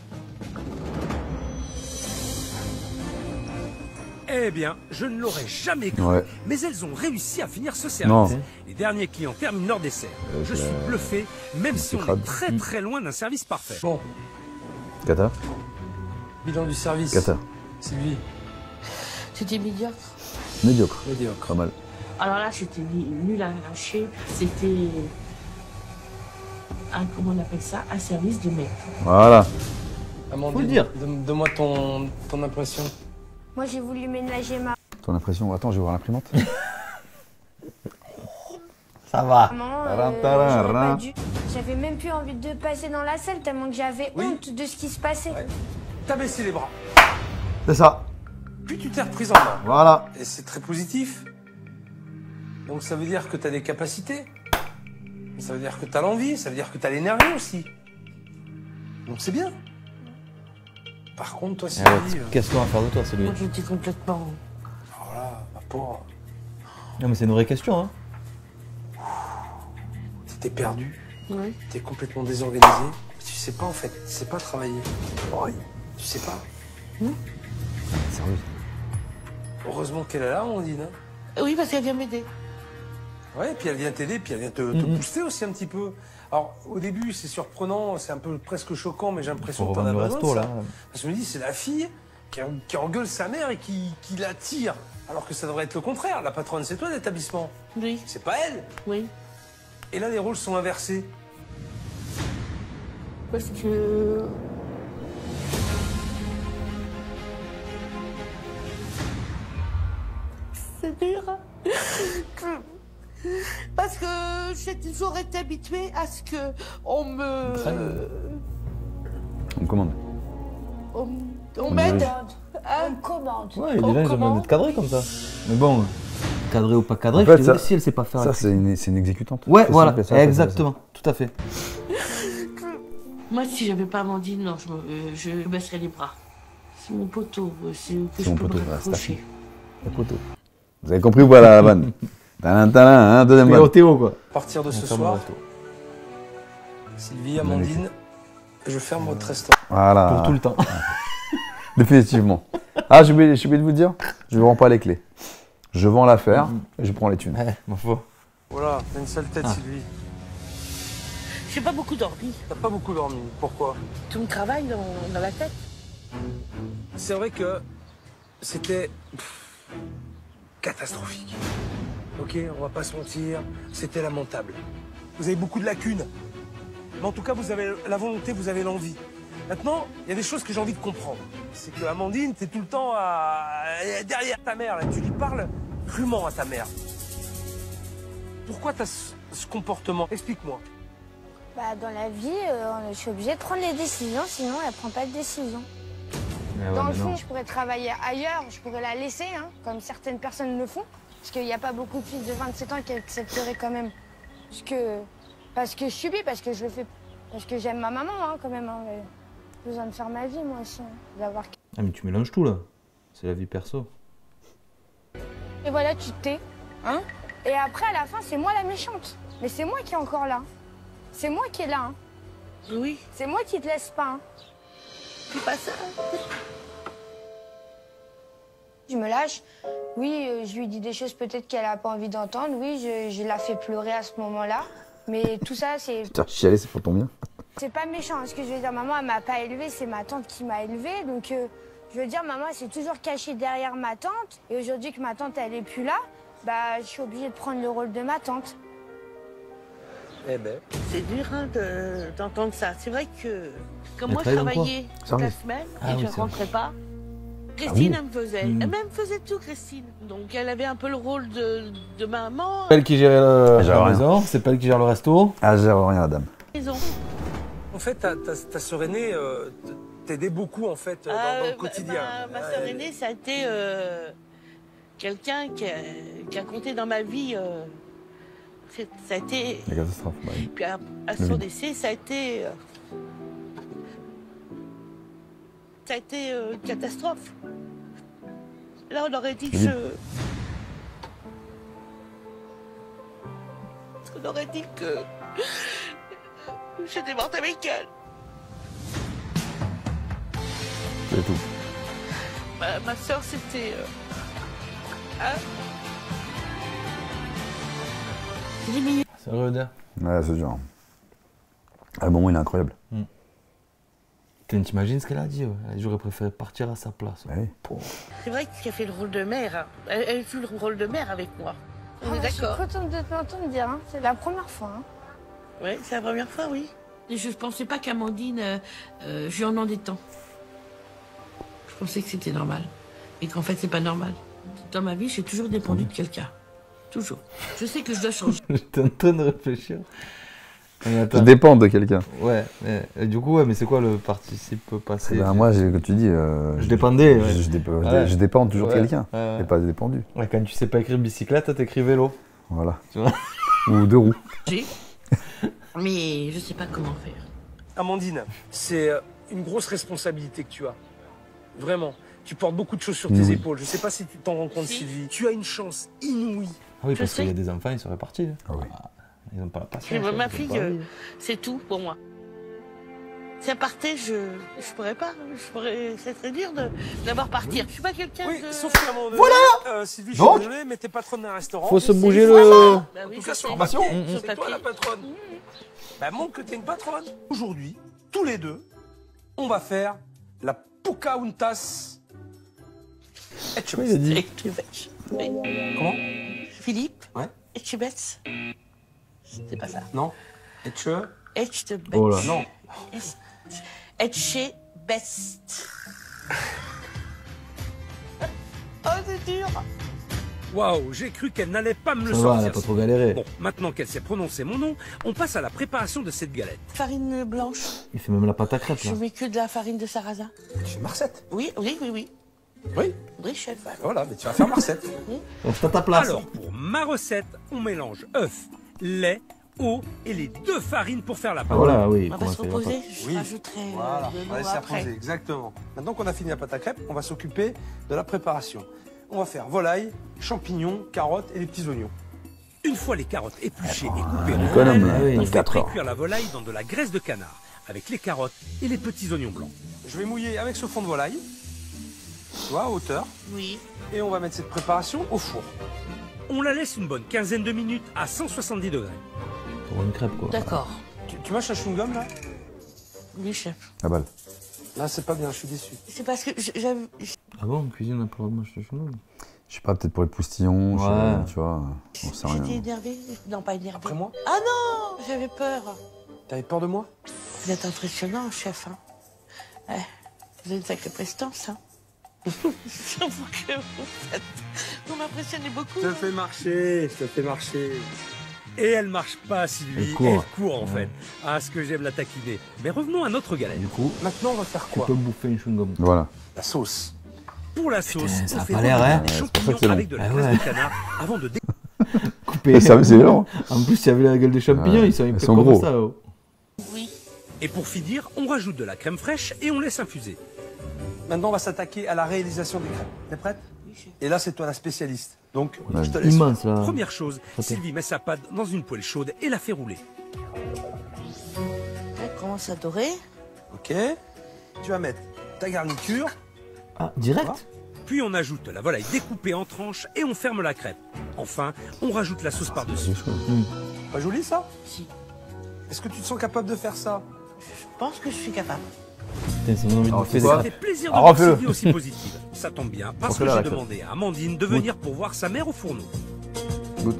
S6: Eh bien, je ne l'aurais jamais cru,
S1: Ouais.
S6: mais elles ont réussi à finir ce
S1: Non.
S6: service. Les derniers clients terminent leur dessert. Je suis bluffé, même si on
S1: crade.
S6: est très très loin d'un service parfait.
S5: Bon,
S1: Kata.
S5: bilan du service.
S1: Kata.
S5: Sylvie,
S3: C'était médiocre.
S1: Médiocre.
S5: médiocre.
S1: Pas mal.
S3: Alors là, c'était nul à lâcher. C'était un, comment on appelle ça, un service de merde.
S1: Voilà.
S5: Amandine,
S2: Faut le dire.
S5: Donne-moi ton impression.
S4: Moi, j'ai voulu ménager ma
S1: Ton impression. Attends, je vais voir l'imprimante.
S2: Ça va.
S4: maman.
S1: Taran,
S4: J'aurais
S1: taran.
S4: pas dû. J'avais même plus envie de passer dans la salle tellement que j'avais
S5: Oui.
S4: honte de ce qui se passait.
S5: Ouais. T'as baissé les bras.
S1: C'est ça.
S5: Puis tu t'es reprise en main.
S1: Voilà.
S5: Et c'est très positif. Donc ça veut dire que t'as des capacités. Ça veut dire que t'as l'envie, ça veut dire que t'as l'énergie aussi. Donc c'est bien. Par contre, toi, Sylvie,
S2: Qu'est-ce qu'on va faire de toi, celui?
S3: Moi, j'étais complètement...
S5: voilà, ma pauvre,
S2: Non, mais c'est une vraie question, hein.
S5: t'étais perdu,
S3: Oui.
S5: t'es complètement désorganisé. Mais tu sais pas en fait, tu sais pas travailler.
S1: Oui.
S5: Tu sais pas.
S1: Sérieux.
S5: Heureusement qu'elle est là, Amandine. Hein.
S3: Oui, parce qu'elle vient m'aider.
S5: Ouais, puis elle vient t'aider, puis elle vient te booster aussi un petit peu. Alors, au début, c'est surprenant, c'est un peu presque choquant, mais j'ai l'impression
S2: Faut
S5: que t'en as
S2: revendre le
S5: besoin de
S2: resto,
S5: ça.
S2: là.
S5: Parce que je me dis, c'est la fille qui engueule sa mère et qui la tire. Alors que ça devrait être le contraire. La patronne, c'est toi d'établissement.
S3: Oui,
S5: C'est pas elle.
S3: oui.
S5: Et là, les rôles sont inversés.
S3: Parce que... C'est dur. Parce que j'ai toujours été habituée à ce que on me...
S1: On me commande.
S3: On m'aide.
S4: On me commande.
S2: Ouais, il y a
S3: Oh,
S2: des gens, ils
S3: comment
S2: aiment être cadrés comme ça. Mais bon, cadré ou pas cadré,
S1: En fait,
S2: je te dis, si elle sait pas faire.
S1: Ça,
S2: la
S1: c'est une exécutante.
S2: Ouais,
S1: C'est
S2: voilà,
S1: simple, ça,
S2: exactement, tout à fait.
S3: Moi, si j'avais pas Amandine, non, je baisserais les bras. C'est mon poteau, c'est que
S1: C'est
S3: je
S1: mon
S3: peux
S1: poteau,
S3: me
S1: voilà, c'est ta
S3: raccrocher.
S1: fille. Le poteau. Vous avez compris ou pas la vanne? Talin, talin, hein, deuxième
S2: Théo,
S1: vanne.
S2: Théo, quoi.
S5: À partir de ce
S2: On ferme le
S5: soir,
S2: resto.
S5: Sylvie, Amandine, je ferme votre restaurant.
S1: Voilà.
S2: Pour tout le temps.
S1: Définitivement. Ah, j'ai oublié de vous dire, je ne vends pas les clés. Je vends l'affaire et je prends les thunes.
S2: Ouais, ma foi.
S5: Voilà, t'as une sale tête,
S2: Ah.
S5: Sylvie.
S3: J'ai pas beaucoup dormi.
S5: T'as pas beaucoup dormi. Pourquoi?
S3: Tout me travaille dans la tête.
S5: C'est vrai que c'était catastrophique. Ok, on va pas se mentir, c'était lamentable. Vous avez beaucoup de lacunes. Mais en tout cas, vous avez la volonté, vous avez l'envie. Maintenant, il y a des choses que j'ai envie de comprendre. C'est que Amandine, t'es tout le temps derrière ta mère. Là. Tu lui parles crûment à ta mère. Pourquoi t'as ce comportement? Explique-moi.
S4: Bah, dans la vie, je suis obligée de prendre les décisions, sinon elle prend pas de décision.
S2: Mais ouais,
S4: Dans le
S2: mais
S4: fond,
S2: non.
S4: je pourrais travailler ailleurs, je pourrais la laisser, hein, comme certaines personnes le font. Parce qu'il n'y a pas beaucoup de filles de 27 ans qui accepteraient quand même. Parce que je subis, parce que je le fais, parce que j'aime ma maman hein, quand même. Hein, j'ai besoin de faire ma vie moi aussi, hein, d'avoir.
S2: Ah mais tu mélanges tout là. C'est la vie perso.
S4: Et voilà, tu te tais, hein. Et après, à la fin, c'est moi la méchante. Mais c'est moi qui est encore là. C'est moi qui est là. Hein.
S3: Oui,
S4: C'est moi qui te laisse pas. Hein.
S3: c'est pas ça.
S4: Je me lâche. Oui, je lui dis des choses peut-être qu'elle a pas envie d'entendre. Oui, je la fais pleurer à ce moment-là. Mais tout ça, c'est
S1: Putain, chialer, c'est pour ton bien.
S4: c'est pas méchant. Ce que je veux dire, maman, elle m'a pas élevée, c'est ma tante qui m'a élevée. Donc, je veux dire, maman, elle s'est toujours cachée derrière ma tante. Et aujourd'hui que ma tante, elle est plus là, bah, je suis obligée de prendre le rôle de ma tante.
S5: Eh ben.
S3: C'est dur hein, d'entendre ça. C'est vrai que comme
S2: Elle
S3: moi je
S2: travaille dans quoi?
S3: travaillais toute
S1: Sérieux
S3: la semaine
S2: Ah
S3: et
S2: oui,
S3: je
S2: c'est vrai.
S3: rentrais pas, Christine
S1: bon
S3: elle me faisait.
S2: Mm.
S3: Elle me faisait tout Christine. Donc elle avait un peu le rôle de maman.
S2: C'est pas elle qui gère
S1: Elle gère
S2: la
S1: rien.
S2: maison, c'est pas elle qui gère le resto.
S1: Ah, gère rien, la dame.
S3: Maison.
S5: En fait, ta sœur aînée t'aidait beaucoup en fait dans le quotidien.
S3: Ma sœur aînée, ça a été quelqu'un qui a compté dans ma vie. Ça a été.
S1: La catastrophe, bah oui.
S3: Puis à son décès, ça a été. Ça a été une catastrophe. Là, on aurait dit que
S1: Oui.
S3: On aurait dit que. J'étais morte avec elle.
S1: C'est tout.
S3: Ma soeur, c'était. Hein?
S2: C'est rude.
S1: Ouais, c'est dur. Ah bon, il est incroyable.
S2: T'imagines ce qu'elle a dit ouais. J'aurais préféré partir à sa place.
S1: Bah oui.
S2: Pour-
S3: C'est vrai qu'elle fait le rôle de mère. Hein. Elle joue le rôle de mère avec moi. On est
S4: Je suis
S3: d'accord.
S4: contente de t'entendre dire, hein. C'est la première fois. Hein.
S3: Oui, c'est la première fois, oui. Et je ne pensais pas qu'Amandine, je lui en demandais tant. Je pensais que c'était normal. Et qu'en fait, c'est pas normal. Dans ma vie, j'ai toujours dépendu de quelqu'un. Toujours. Je sais que je dois changer.
S2: J'étais en train de réfléchir. Mais
S1: Ça
S2: attends.
S1: dépend de quelqu'un.
S2: Ouais, mais du coup, ouais, mais c'est quoi le participe passé
S1: Ben, moi, que tu dis.
S2: Je dépendais. Ouais. Ouais.
S1: Je dépends toujours de
S2: Ouais.
S1: quelqu'un.
S2: Ouais.
S1: Et pas dépendu.
S2: Ouais, quand tu sais pas écrire bicyclette, t'écris vélo.
S1: Voilà.
S2: Tu vois.
S1: Ou deux roues.
S3: Mais je sais pas comment faire.
S5: Amandine, c'est une grosse responsabilité que tu as. Vraiment. Tu portes beaucoup de choses sur tes
S1: Oui.
S5: épaules. Je sais pas si tu t'en rends compte,
S3: Si.
S5: Sylvie. Tu as une chance inouïe.
S2: Ah oui,
S3: Je
S2: parce
S3: sais.
S2: qu'il y a des enfants, ils seraient partis.
S1: Ah oui.
S2: Ils n'ont pas la patience.
S3: Et ma
S2: ils ont
S3: fille,
S2: pas envie.
S3: c'est tout pour moi. Si elle partait, je pourrais pas. C'est très dur d'avoir partir. Je suis pas quelqu'un
S5: Oui,
S3: de.
S5: sauf qu'à un moment donné, Sylvie, je suis
S1: Donc
S5: désolé, mais t'es patronne d'un restaurant.
S2: Faut se
S3: Je
S2: bouger
S3: sais.
S2: le.
S3: Bah
S5: En
S3: oui,
S5: tout
S3: je
S5: cas,
S3: sais.
S5: sur formation,
S3: Sur
S5: c'est toi
S3: papier.
S5: la patronne. Bah, montre que t'es une patronne. Aujourd'hui, tous les deux, on va faire la Pocahontas.
S2: Il a dit.
S3: Etchebetz. Oui.
S5: Comment
S3: Philippe.
S5: Ouais.
S3: Etchebetz. C'est pas ça.
S5: Non. Etche.
S3: Etchebetz.
S2: Oh là.
S5: Non.
S3: Etchebetz. Oh, c'est dur.
S6: Waouh, j'ai cru qu'elle n'allait pas me le
S2: Ça va, elle a
S6: sortir.
S2: pas trop galéré.
S6: Bon, maintenant qu'elle sait prononcer mon nom, on passe à la préparation de cette galette.
S3: Farine blanche.
S2: Il fait même la pâte à crêpes
S3: Je
S2: là.
S3: mets que de la farine de sarrasin.
S5: Chez Marcette.
S3: Oui.
S5: Oui.
S3: Oui, chef.
S5: Voilà, mais tu vas faire Marcette.
S2: On fait à ta place.
S6: Alors, pour ma recette, on mélange œufs, lait, eau et les deux farines pour faire la pâte.
S2: Ah voilà, oui.
S3: On va
S2: comment
S3: se
S2: c'est,
S3: reposer.
S2: pas-
S3: Je
S5: Oui.
S3: rajouterai
S5: Voilà,
S3: de
S5: on
S3: l'eau
S5: va laisser
S3: après.
S5: reposer, exactement. Maintenant qu'on a fini la pâte à crêpes, on va s'occuper de la préparation. On va faire volaille, champignons, carottes et les petits oignons.
S6: Une fois les carottes épluchées et coupées en
S1: économe,
S6: rondelles,
S2: là. Oui,
S6: on
S2: il
S6: fait
S1: 4 heures.
S6: précuire la volaille dans de la graisse de canard, avec les carottes et les petits oignons blancs.
S5: Je vais mouiller avec ce fond de volaille, tu vois, à hauteur,
S3: Oui.
S5: et on va mettre cette préparation au four.
S6: On la laisse une bonne quinzaine de minutes à 170 degrés.
S2: Pour une crêpe quoi.
S3: D'accord.
S5: Tu mâches un chewing-gum là?
S3: Oui, chef.
S1: La balle.
S5: Là, c'est pas bien, je suis déçu.
S3: C'est parce que j'avais.
S2: Ah bon, en cuisine, on a pas le droit de manger le chou.
S1: Je sais pas, peut-être pour les poustillons,
S2: Ouais.
S1: tu vois. On sait
S3: J'étais
S1: rien.
S3: énervée. Non, pas énervée.
S5: Après moi?
S3: Ah non! J'avais peur.
S5: T'avais peur de moi?
S3: Vous êtes impressionnant, chef. Hein. Vous avez une sacrée prestance. Hein. J'avoue que vous m'impressionnez beaucoup.
S6: Je te fais marcher, je te fais marcher. Et elle marche pas, Sylvie.
S2: Elle court.
S6: En fait. Ah, ce que j'aime la taquiner. Mais revenons à notre galette.
S2: Du coup,
S5: Maintenant, on va faire
S2: tu
S5: quoi?
S2: peux bouffer une chewing-gum.
S1: Voilà.
S5: La sauce.
S6: Pour la sauce,
S2: ça
S6: on
S2: a
S6: fait
S2: pas l'air, hein.
S6: des
S1: C'est pour ça
S6: champignons
S1: que c'est long.
S6: avec de la
S2: Ah
S6: graisse
S2: ouais.
S6: de canard avant de
S2: Coupé.
S1: C'est long.
S2: En plus, il y avait la gueule des champignons,
S1: Ouais,
S2: ils sont
S1: ils
S2: épais
S1: sont
S2: comme
S1: gros.
S2: ça. Oh.
S3: Oui.
S6: Et pour finir, on rajoute de la crème fraîche et on laisse infuser.
S5: Maintenant, on va s'attaquer à la réalisation des crêpes. T'es prête? Et là, c'est toi la spécialiste. Donc,
S1: Ouais.
S5: je te laisse.
S2: Immense là.
S6: Première chose,
S2: Ok.
S6: Sylvie met sa pâte dans une poêle chaude et la fait rouler.
S3: Elle commence à dorer.
S5: Ok. Tu vas mettre ta garniture.
S2: Ah, direct.
S6: Puis on ajoute la volaille découpée en tranches et on ferme la crêpe. Enfin, on rajoute la sauce par-dessus.
S5: Pas joli ça?
S3: Si.
S5: Est-ce que tu te sens capable de faire ça?
S3: Je pense que je suis capable.
S2: Putain, ça me donne envie de
S1: Alors,
S2: bouffer
S1: c'est
S2: des
S1: quoi
S6: Ça
S2: crêpes.
S6: fait plaisir de
S1: Ah,
S6: voir
S1: refais-le.
S6: Sylvie aussi positive. Ça tombe bien, parce que
S1: Refais-la,
S6: j'ai
S1: la crêpe.
S6: demandé à Amandine de venir pour voir sa mère au fourneau.
S1: Goûte.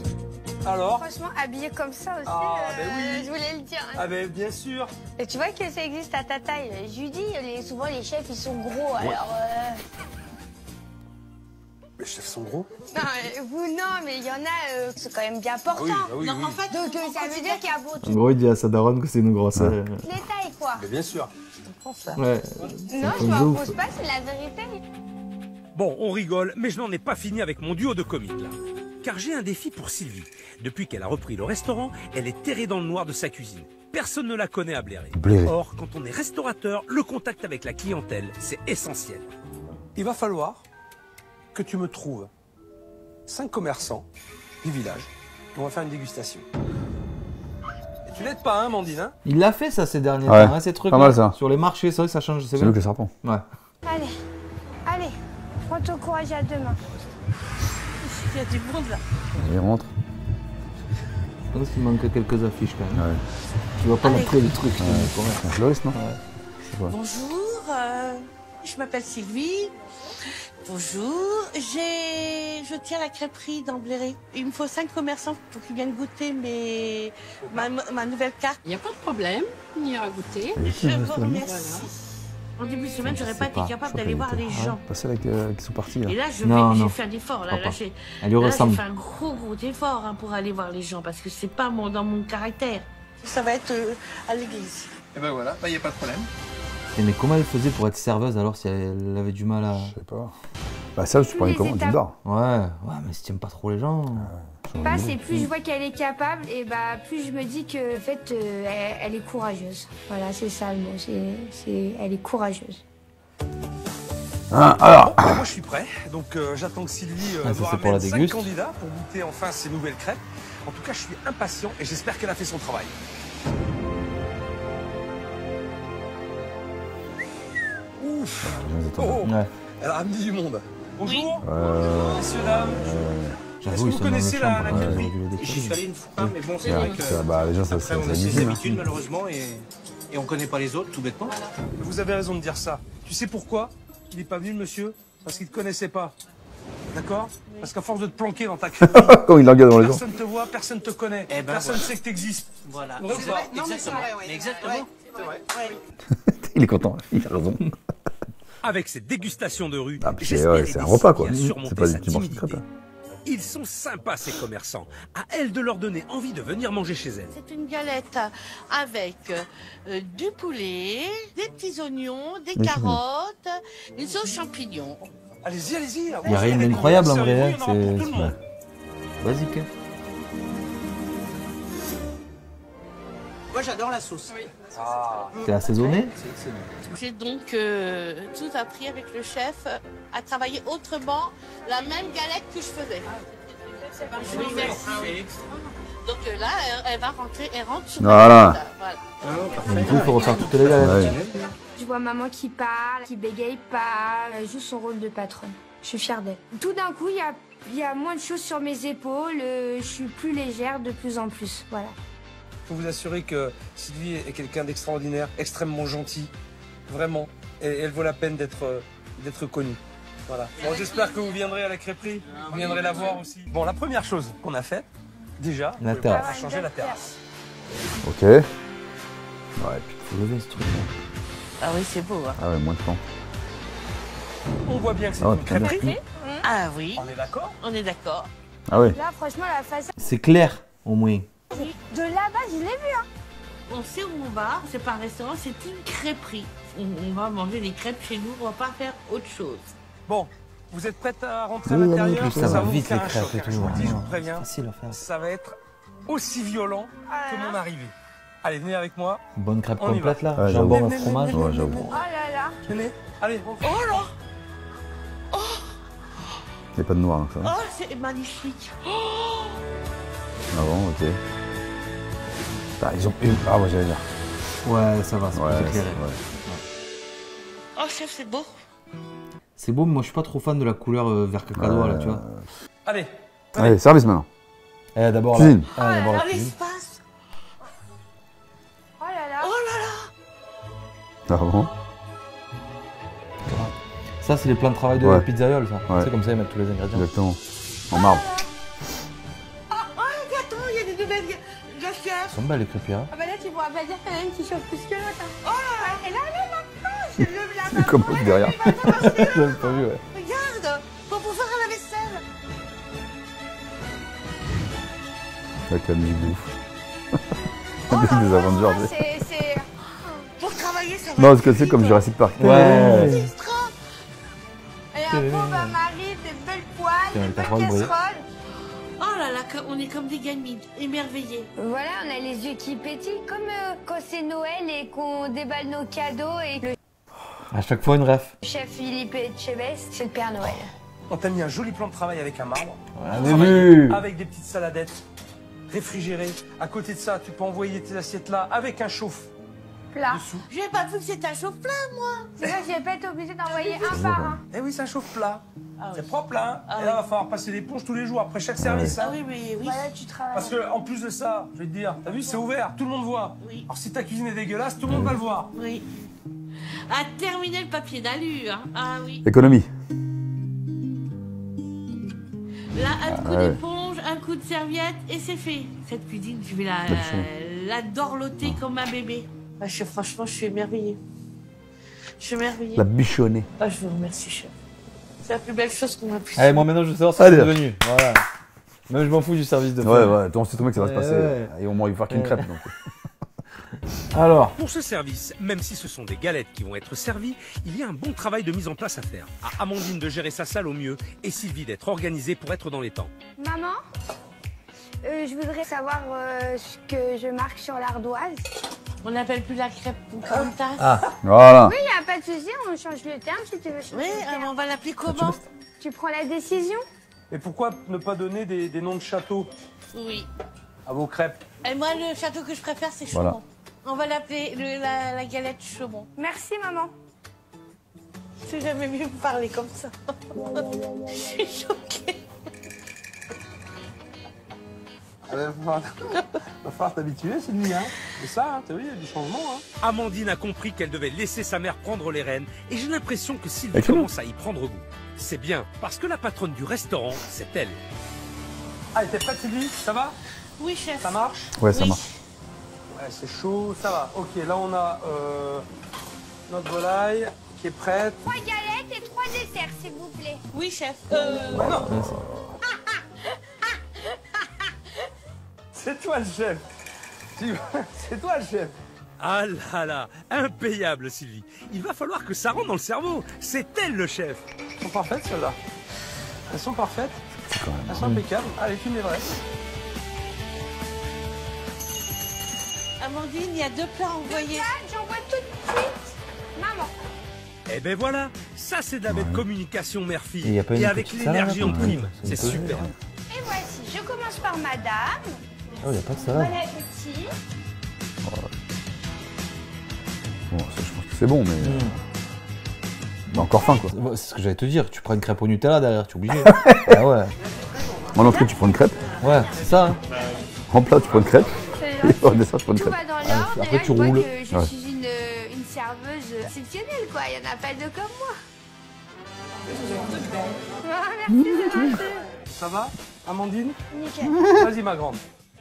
S5: Alors?
S4: Franchement, habillé comme ça aussi,
S5: Ah, ben oui.
S4: je voulais le dire. Hein.
S5: Ah ben bien sûr.
S4: Et tu vois que ça existe à ta taille. Je lui dis, souvent les chefs, ils sont gros, alors...
S5: Les chefs sont gros.
S4: Non, vous non, mais il y en a, c'est quand même bien portant.
S5: oui.
S3: En fait,
S4: Donc ça veut dire qu'il y a beaucoup
S2: En gros, il dit à sa daronne que c'est une grosse.
S1: Ouais.
S4: de tailles, quoi.
S5: Mais bien sûr.
S2: Ouais.
S4: Non, je
S2: de
S4: m'en
S2: ouf.
S4: pose pas, c'est la vérité.
S6: Bon, on rigole, mais je n'en ai pas fini avec mon duo de comiques là. Car j'ai un défi pour Sylvie. Depuis qu'elle a repris le restaurant, elle est terrée dans le noir de sa cuisine. Personne ne la connaît à blairer.
S1: Blairer.
S6: Or, quand on est restaurateur, le contact avec la clientèle, c'est essentiel.
S5: Il va falloir que tu me trouves 5 commerçants du village. On va faire une dégustation. Et tu l'aides pas, hein, Mandine, hein?
S2: Il l'a fait ça ces derniers
S1: Ouais.
S2: temps, hein, ces trucs.
S1: Pas mal, ça.
S2: Sur les marchés, c'est vrai que ça change.
S1: C'est
S2: bien.
S1: mieux que les serpents.
S2: Ouais.
S4: Allez, prends ton courage à deux mains.
S3: il y a du monde là.
S1: Il rentre.
S2: Je pense qu'il manque quelques affiches quand même.
S1: Ouais.
S2: Tu vois pas
S3: Allez.
S2: montrer le truc.
S1: C'est un fleuriste, non?
S3: Bonjour, je m'appelle Sylvie. Bonjour, je tiens la crêperie dans Blairet. Il me faut 5 commerçants pour qu'ils viennent goûter ma nouvelle carte.
S9: Il n'y a pas de problème, on ira goûter.
S3: Je vous remercie. En début de semaine, j'aurais pas été capable d'aller voir les gens.
S1: Pas celles qui sont partis, là.
S3: Et là, j'ai
S2: Non.
S3: fait un effort. Là,
S2: Papa.
S3: j'ai
S2: Elle lui ressemble.
S3: fait un gros effort pour aller voir les gens parce que c'est pas dans mon caractère. Ça va être à l'église.
S5: Et ben voilà, il n'y a pas de problème.
S2: Mais comment elle faisait pour être serveuse alors si elle avait du mal à.
S1: Je sais pas. Bah, ça, tu prends une commande, tu me dors.
S2: Ouais, mais si t'aimes pas trop les gens.
S4: Et plus je vois qu'elle est capable, et bah plus je me dis que en fait, elle est courageuse. Voilà, c'est ça le mot. Elle est courageuse.
S1: Hein, alors,
S5: Bon, moi je suis prêt, donc j'attends que Sylvie
S2: Ah, ça,
S5: me
S2: c'est pour
S5: ramène
S2: la
S5: 5
S2: déguste.
S5: candidats pour goûter enfin ces nouvelles crêpes. En tout cas, je suis impatient et j'espère qu'elle a fait son travail. Ouf. Oh,
S2: Ouais.
S5: elle a ramené du monde. Bonjour, messieurs, dames. Est-ce
S2: J'avoue,
S5: que
S2: ils
S5: vous
S2: sont dans le
S5: connaissez
S2: champ.
S5: la
S2: Ouais,
S5: crêperie?
S2: j'aurais dû les
S10: J'y
S2: découvrir.
S10: suis allé une fois, mais bon, c'est
S1: ouais,
S10: vrai que
S1: bah, les gens, ça
S10: après, on a
S1: ça
S10: ses
S1: usine, hein.
S10: habitudes malheureusement et on connaît pas les autres tout bêtement.
S5: Vous avez raison de dire ça. Tu sais pourquoi il n'est pas venu, le monsieur? Parce qu'il ne te connaissait pas. D'accord? Parce qu'à force de te planquer dans ta crêperie,
S1: Quand il l'engueule dans les gens.
S5: personne te voit, personne te connaît,
S10: Eh ben,
S5: personne ne
S10: voilà.
S5: sait que tu existes.
S10: Voilà.
S5: Vrai ou pas?
S10: Non, mais c'est vrai, ouais. Exactement.
S1: Il est content, il a raison.
S6: Avec cette dégustation de rue,
S1: Ah, puis
S6: j'espère
S1: ouais,
S6: aider
S1: c'est un repas, quoi.
S6: Sylvie à surmonter
S1: C'est pas
S6: sa
S1: du dimanche de
S6: timidité.
S1: crêpes,
S6: Ils sont sympas ces commerçants. À elle de leur donner envie de venir manger chez elle.
S3: C'est une galette avec du poulet, des petits oignons, des carottes, une sauce champignon.
S5: Allez-y, allez-y.
S2: Il n'y a rien d'incroyable en vrai.
S5: Il y
S2: hein,
S5: en aura pour tout le
S2: C'est
S5: monde.
S2: basique. Hein.
S10: Moi j'adore la sauce.
S2: C'est assaisonné.
S3: J'ai donc tout appris avec le chef à travailler autrement la même galette que je faisais. Oui, merci. Donc là, elle va rentrer, elle rentre sur
S1: Voilà.
S3: la galette, voilà.
S2: Et du coup, il faut refaire toutes les galettes.
S1: Ouais.
S4: Je vois maman qui parle, qui bégaye pas, elle joue son rôle de patronne. Je suis fière d'elle. Tout d'un coup, il y a moins de choses sur mes épaules, je suis plus légère de plus en plus. Voilà.
S5: Je peux vous assurer que Sylvie est quelqu'un d'extraordinaire, extrêmement gentil, vraiment. Et elle vaut la peine d'être connue. Voilà. Bon, j'espère que vous viendrez à la crêperie, vous viendrez la voir aussi. Bon, la première chose qu'on a faite, déjà,
S2: La
S5: on
S2: terrasse.
S5: a changé la terrasse.
S1: Ok. Ouais, puis
S2: Faut lever ce truc là.
S3: Ah oui, c'est beau. Hein.
S1: ah ouais, moins de temps.
S6: On voit bien que c'est
S1: Ah ouais,
S6: une
S1: putain,
S6: crêperie.
S1: merci.
S3: Ah oui,
S6: On est d'accord?
S3: on est d'accord.
S1: Ah ouais.
S4: Là, franchement, la façade.
S2: C'est clair, au moins.
S4: De là-bas, je l'ai vu, hein.
S3: On sait où on va, c'est pas un restaurant, c'est une crêperie. On va manger des crêpes chez nous, on va pas faire autre chose.
S6: Bon, vous êtes prête à rentrer à
S2: Oui,
S6: l'intérieur?
S2: en plus, ça va
S6: vous
S2: vite
S6: faire
S2: les
S6: un
S2: crêpes
S6: choc,
S2: et
S6: hein.
S2: tout.
S6: Je vous le dis, je vous
S2: C'est
S6: préviens.
S2: facile à faire.
S6: Ça va être aussi violent que mon arrivée. Allez, venez avec moi.
S2: Bonne crêpe
S6: On y
S2: complète là,
S1: Ouais,
S2: jambon
S6: j'avoue.
S2: au fromage.
S1: Ouais, j'avoue.
S4: Oh là là.
S6: Venez, allez, on fait.
S3: Oh là,
S1: Il n'y a pas de noir, hein, ça.
S3: oh c'est magnifique.
S1: Ah bon, ok. Ah, ils ont une. Ah, ouais, j'allais dire.
S2: Ouais, ça va, c'est
S1: Ouais,
S2: plus éclairé.
S1: ouais.
S3: Oh chef, c'est beau.
S2: C'est beau, mais moi je suis pas trop fan de la couleur vert cacadois là, tu vois.
S6: Allez,
S1: Allez, service maintenant.
S2: Eh, d'abord
S1: Cuisine.
S2: la d'abord la
S3: Oh
S2: cuisine.
S3: l'espace.
S4: Oh là là.
S3: Oh là là.
S1: Ah bon.
S2: Ça, c'est les plans de travail de
S1: Ouais.
S2: pizzaiole, ça.
S1: Ouais.
S2: C'est comme ça, ils mettent tous les ingrédients.
S1: Exactement. En marbre.
S3: Oh, attends, il y a des nouvelles glacières.
S2: Elles sont belles les crêpières.
S4: Ah bah là, tu pourras pas dire qu'il y en a une qui chauffe plus que l'autre. Hein. Oh là là. Et là, je lève la main.
S1: C'est comme l'autre derrière.
S2: J'avais pas vu, ouais.
S3: Regarde, pour pouvoir faire la vaisselle.
S1: Avec la musique de ouf.
S4: Oh
S1: Des
S4: là là,
S1: Avengers.
S4: c'est...
S3: Pour travailler, ça va.
S1: Non, parce que c'est comme Jurassic Park.
S2: Ouais.
S3: Extra.
S4: Et un beau bain-marie, des belles poêles,
S2: Tiens,
S4: des
S2: le
S4: belles
S2: casserole, vous voyez.
S4: casseroles.
S3: Oh là là, on est comme des gamines, émerveillées.
S4: Voilà, on a les yeux qui pétillent, comme quand c'est Noël et qu'on déballe nos cadeaux et que le
S2: À chaque fois une ref.
S4: chef Philippe Etchebest, c'est le Père Noël.
S6: on t'a mis un joli plan de travail avec un marbre.
S2: On avait vu.
S6: Avec des petites saladettes réfrigérées. À côté de ça, tu peux envoyer tes assiettes là avec un chauffe
S4: Plat.
S6: dessous.
S3: J'ai pas vu que c'était un chauffe-plat, moi.
S4: C'est vrai que j'ai pas été obligée d'envoyer un par un.
S6: Eh oui, c'est un chauffe plat.
S3: Ah
S6: C'est
S3: oui.
S6: propre là.
S3: Ah
S6: Et là,
S3: oui.
S6: va falloir passer l'éponge tous les jours après chaque service.
S3: Ah
S6: hein.
S3: oui, oui, oui.
S4: Voilà, tu travailles.
S6: Parce que en plus de ça, je vais te dire, t'as vu, c'est ouvert, tout le monde voit.
S3: Oui.
S6: Alors si ta cuisine est dégueulasse, tout le monde va le voir.
S3: Oui. À terminer le papier d'alu, hein. Ah oui.
S1: Économie.
S3: Là, un coup
S1: ouais.
S3: d'éponge, un coup de serviette et c'est fait. Cette cuisine, je vais la dorloter comme un bébé. Ah, franchement, je suis émerveillée. Je suis émerveillée.
S1: La bichonnée.
S3: Ah, je vous remercie, chef. C'est la plus belle chose qu'on a pu
S2: Allez, moi maintenant je veux savoir ce que
S1: Allez.
S2: c'est devenu. Voilà. Même je m'en fous du service de
S1: Ouais,
S2: fin.
S1: ouais, toi on sait très bien que ça va se
S2: Ouais,
S1: passer.
S2: ouais.
S1: Et on va y faire qu'une
S2: Ouais.
S1: crêpe donc.
S2: Alors,
S6: Pour ce service, même si ce sont des galettes qui vont être servies, il y a un bon travail de mise en place à faire. À Amandine de gérer sa salle au mieux et Sylvie d'être organisée pour être dans les temps.
S4: Maman, je voudrais savoir ce que je marque sur l'ardoise.
S3: On n'appelle plus la crêpe comme tasse.
S2: Ah.
S1: Voilà.
S4: Oui, y a pas de souci, on change le terme si tu veux changer
S3: Oui,
S4: le terme.
S3: on va l'appeler comment?
S4: Tu prends la décision.
S6: Et pourquoi ne pas donner des noms de châteaux
S3: Oui.
S6: à vos crêpes?
S3: Et moi, le château que je préfère, c'est
S1: Voilà.
S3: Chaumont. On va l'appeler la galette Chaumont.
S4: Merci, maman.
S3: J'ai jamais vu me parler comme ça. Je suis choquée.
S6: Va falloir t'habituer, Sylvie, hein. C'est ça, hein, t'as vu, il y a du changement, hein. Amandine a compris qu'elle devait laisser sa mère prendre les rênes et j'ai l'impression que Sylvie
S1: Excellent.
S6: commence à y prendre goût. C'est bien, parce que la patronne du restaurant, c'est elle. Allez, t'es prête, Sylvie? Ça va?
S3: Oui, chef.
S6: Ça marche?
S1: Ouais, ça
S3: Oui.
S1: marche.
S6: Ouais, c'est chaud, ça va. Ok, là on a notre volaille qui est prête.
S4: 3 galettes et 3 desserts, s'il vous plaît.
S3: Oui, chef.
S6: C'est toi le chef. C'est toi le chef. Ah là là, impayable Sylvie. Il va falloir que ça rentre dans le cerveau. C'est elle le chef. Elles sont parfaites celles-là. Elles sont parfaites. Elles sont impeccables. Allez, tu me les vrais.
S3: Amandine, il y a 2 plats envoyés.
S4: J'envoie tout de suite. Maman.
S6: Eh ben voilà, ça c'est de la belle communication
S2: Et
S6: mère-fille.
S2: y a pas une
S6: avec
S2: petite salade,
S6: l'énergie en
S2: là,
S6: prime.
S2: c'est
S6: C'est
S2: un peu-
S6: super.
S4: Et voici, je commence par madame.
S2: oh, y a pas de
S4: Bon
S2: salade.
S4: appétit.
S1: Bon, ça, je pense que c'est bon, mais. On a encore faim quoi.
S2: Ouais, c'est ce que j'allais te dire. Tu prends une crêpe au Nutella derrière, tu es obligé. Ah ouais.
S1: En entrée, tu prends une crêpe.
S2: Ouais, c'est ça. Hein.
S1: En plat, tu prends une crêpe.
S4: C'est
S1: Et en dessert, tu prends une
S4: Tout
S1: crêpe.
S4: va dans l'ordre.
S2: après,
S4: Et là,
S2: tu
S4: je vois
S2: roules.
S4: que je
S1: Ouais.
S4: suis une serveuse exceptionnelle, quoi. Il n'y en a pas deux comme moi. Ah, merci, c'est gentil.
S6: Ça va, Amandine?
S4: Nickel.
S6: Vas-y ma grande.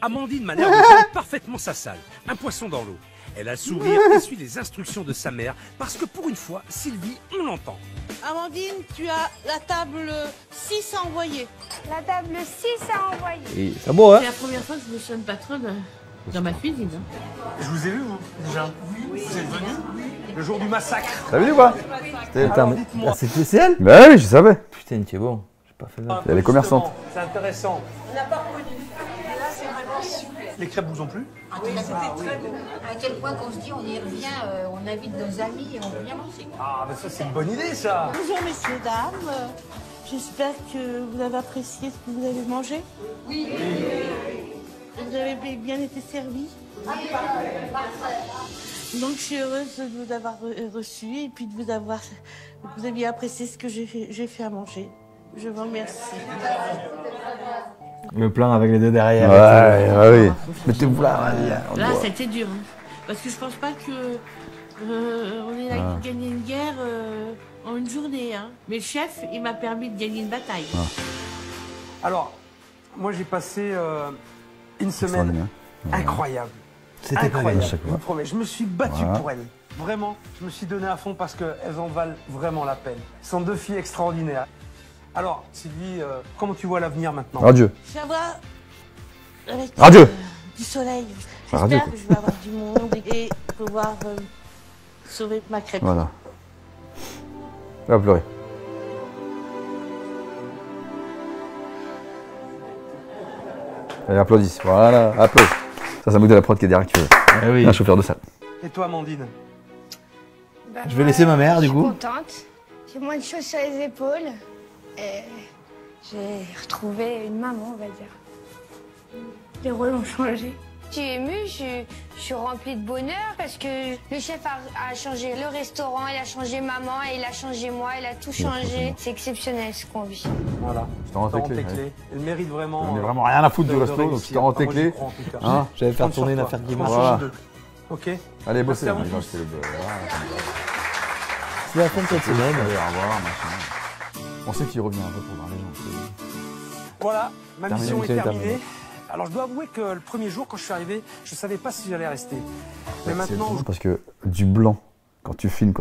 S6: Amandine m'a l'air de gérer parfaitement sa salle, un poisson dans l'eau. Elle a le sourire et suit les instructions de sa mère parce que pour une fois, Sylvie, on l'entend.
S3: Amandine, tu as la table 6 à envoyer.
S4: La table 6 à envoyer.
S2: Et c'est beau, hein?
S3: C'est la première fois que je me sonne patronne dans ma cuisine.
S5: Je vous ai vu, vous, déjà. Vous êtes venu le jour du massacre.
S1: T'as vu ou pas?
S2: Attends, mais c'est elle?
S1: Bah oui, je savais.
S2: Putain, tu es bon. J'ai pas fait ça.
S1: Elle est commerçante.
S5: C'est intéressant.
S8: On n'a pas reconnu. Là, c'est vraiment super.
S5: Les crêpes vous ont plu?
S8: C'était très bon. À quel point qu'on se dit, on y revient, on invite nos amis et on vient manger.
S5: Ah, mais ça, c'est une bonne idée, ça.
S3: Bonjour messieurs, dames. J'espère que vous avez apprécié ce que vous avez mangé.
S8: Oui.
S3: Vous avez bien été servis. Donc je suis heureuse de vous avoir reçu et puis de vous avoir... Vous aviez apprécié ce que j'ai fait à manger. Je vous remercie.
S2: Le plan avec les deux derrière.
S1: Ouais, oui. Mettez-vous là.
S3: Là, c'était dur. Hein. Parce que je pense pas que on ait gagné une guerre en une journée. Hein. Mais le chef, il m'a permis de gagner une bataille.
S5: Alors, moi, j'ai passé une semaine incroyable.
S2: C'était
S5: incroyable,
S2: pas
S5: je vous promets. Je me suis battu pour elles. Vraiment, je me suis donné à fond parce qu'elles en valent vraiment la peine. Ce sont deux filles extraordinaires. Alors, Sylvie, comment tu vois l'avenir maintenant?
S1: Radieux.
S3: Je vais avoir avec du soleil.
S1: Radieux,
S3: J'espère que je vais avoir du monde et pouvoir sauver ma crêpe.
S1: Voilà. Elle va pleurer. Allez, applaudissent. Voilà, applaudis. Ça me de la prod qui est derrière qui fait.
S2: oui.
S1: Un chauffeur de salle.
S5: Et toi, Amandine?
S4: Bah,
S2: Je vais laisser ma mère, du coup.
S4: Je suis contente. J'ai moins de choses sur les épaules. Et j'ai retrouvé une maman, on va dire. Les rôles ont changé. Je suis émue, je suis remplie de bonheur parce que le chef a changé le restaurant, il a changé maman, et il a changé moi, il a tout changé. C'est exceptionnel ce qu'on vit.
S5: Voilà.
S1: Je t'en rends tes clés.
S5: Elle mérite vraiment.
S1: On n'a vraiment rien à foutre du resto, donc tu t'en rends tes clés. Hein?
S2: J'allais faire tourner une affaire dimanche.
S1: Voilà.
S5: Ok.
S1: Allez, bossez.
S5: Merci à vous.
S2: C'est la fin de cette semaine.
S1: Allez, au revoir, machin. On sait qu'il revient un peu pour voir les gens.
S5: Voilà, ma mission est terminée.
S2: terminée.
S5: Alors je dois avouer que le premier jour, quand je suis arrivé, je ne savais pas si j'allais rester. Mais maintenant...
S1: Parce que du blanc, quand tu filmes,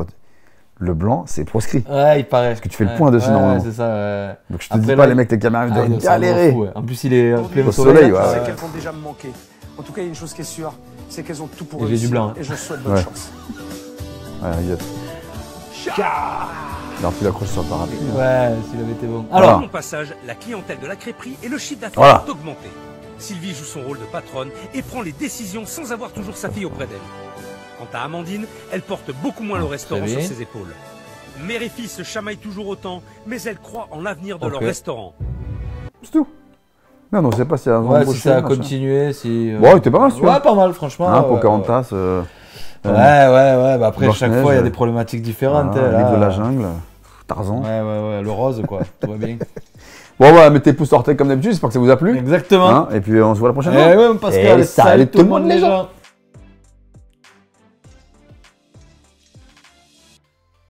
S1: le blanc, c'est proscrit.
S2: Ouais, il paraît.
S1: Parce que tu fais le point dessus normalement.
S2: C'est ça.
S1: Donc je te dis pas, les mecs, tes caméras, ils doivent galérer.
S2: En plus, il est plein
S1: au
S2: soleil.
S1: ouais.
S5: Je sais qu'elles vont déjà me manquer. En tout cas, il y a une chose qui est sûre, c'est qu'elles ont tout pour
S2: Et
S5: réussir.
S2: j'ai du blanc.
S5: Et je souhaite bonne chance.
S1: Ouais, regarde. Il aurait pu l'accrocher sur le parapluie.
S2: Ouais, s'il avait été bon.
S6: Alors, à mon passage, la clientèle de la crêperie et le chiffre d'affaires ont augmenté. Sylvie joue son rôle de patronne et prend les décisions sans avoir toujours sa fille auprès d'elle. Quant à Amandine, elle porte beaucoup moins le restaurant sur ses épaules. Mère et fille se chamaillent toujours autant, mais elle croit en l'avenir de leur restaurant.
S1: C'est tout. Non, on ne sait pas s'il y a un
S2: ouais, si ça a continué, si...
S1: Bon, il était pas mal, celui-là.
S2: Ouais, pas mal, franchement.
S1: Hein, Pocahontas.
S2: Ouais, bah après, chaque fois, il y a des problématiques différentes.
S1: Voilà, Livre de la jungle, Tarzan.
S2: Ouais, le rose, quoi, tout va bien.
S1: Bon, voilà, mettez pouce orteil comme d'habitude, j'espère que ça vous a plu.
S2: Exactement.
S1: Hein, et puis on se voit la prochaine fois.
S2: Ouais, parce que salut tout le monde, les gens.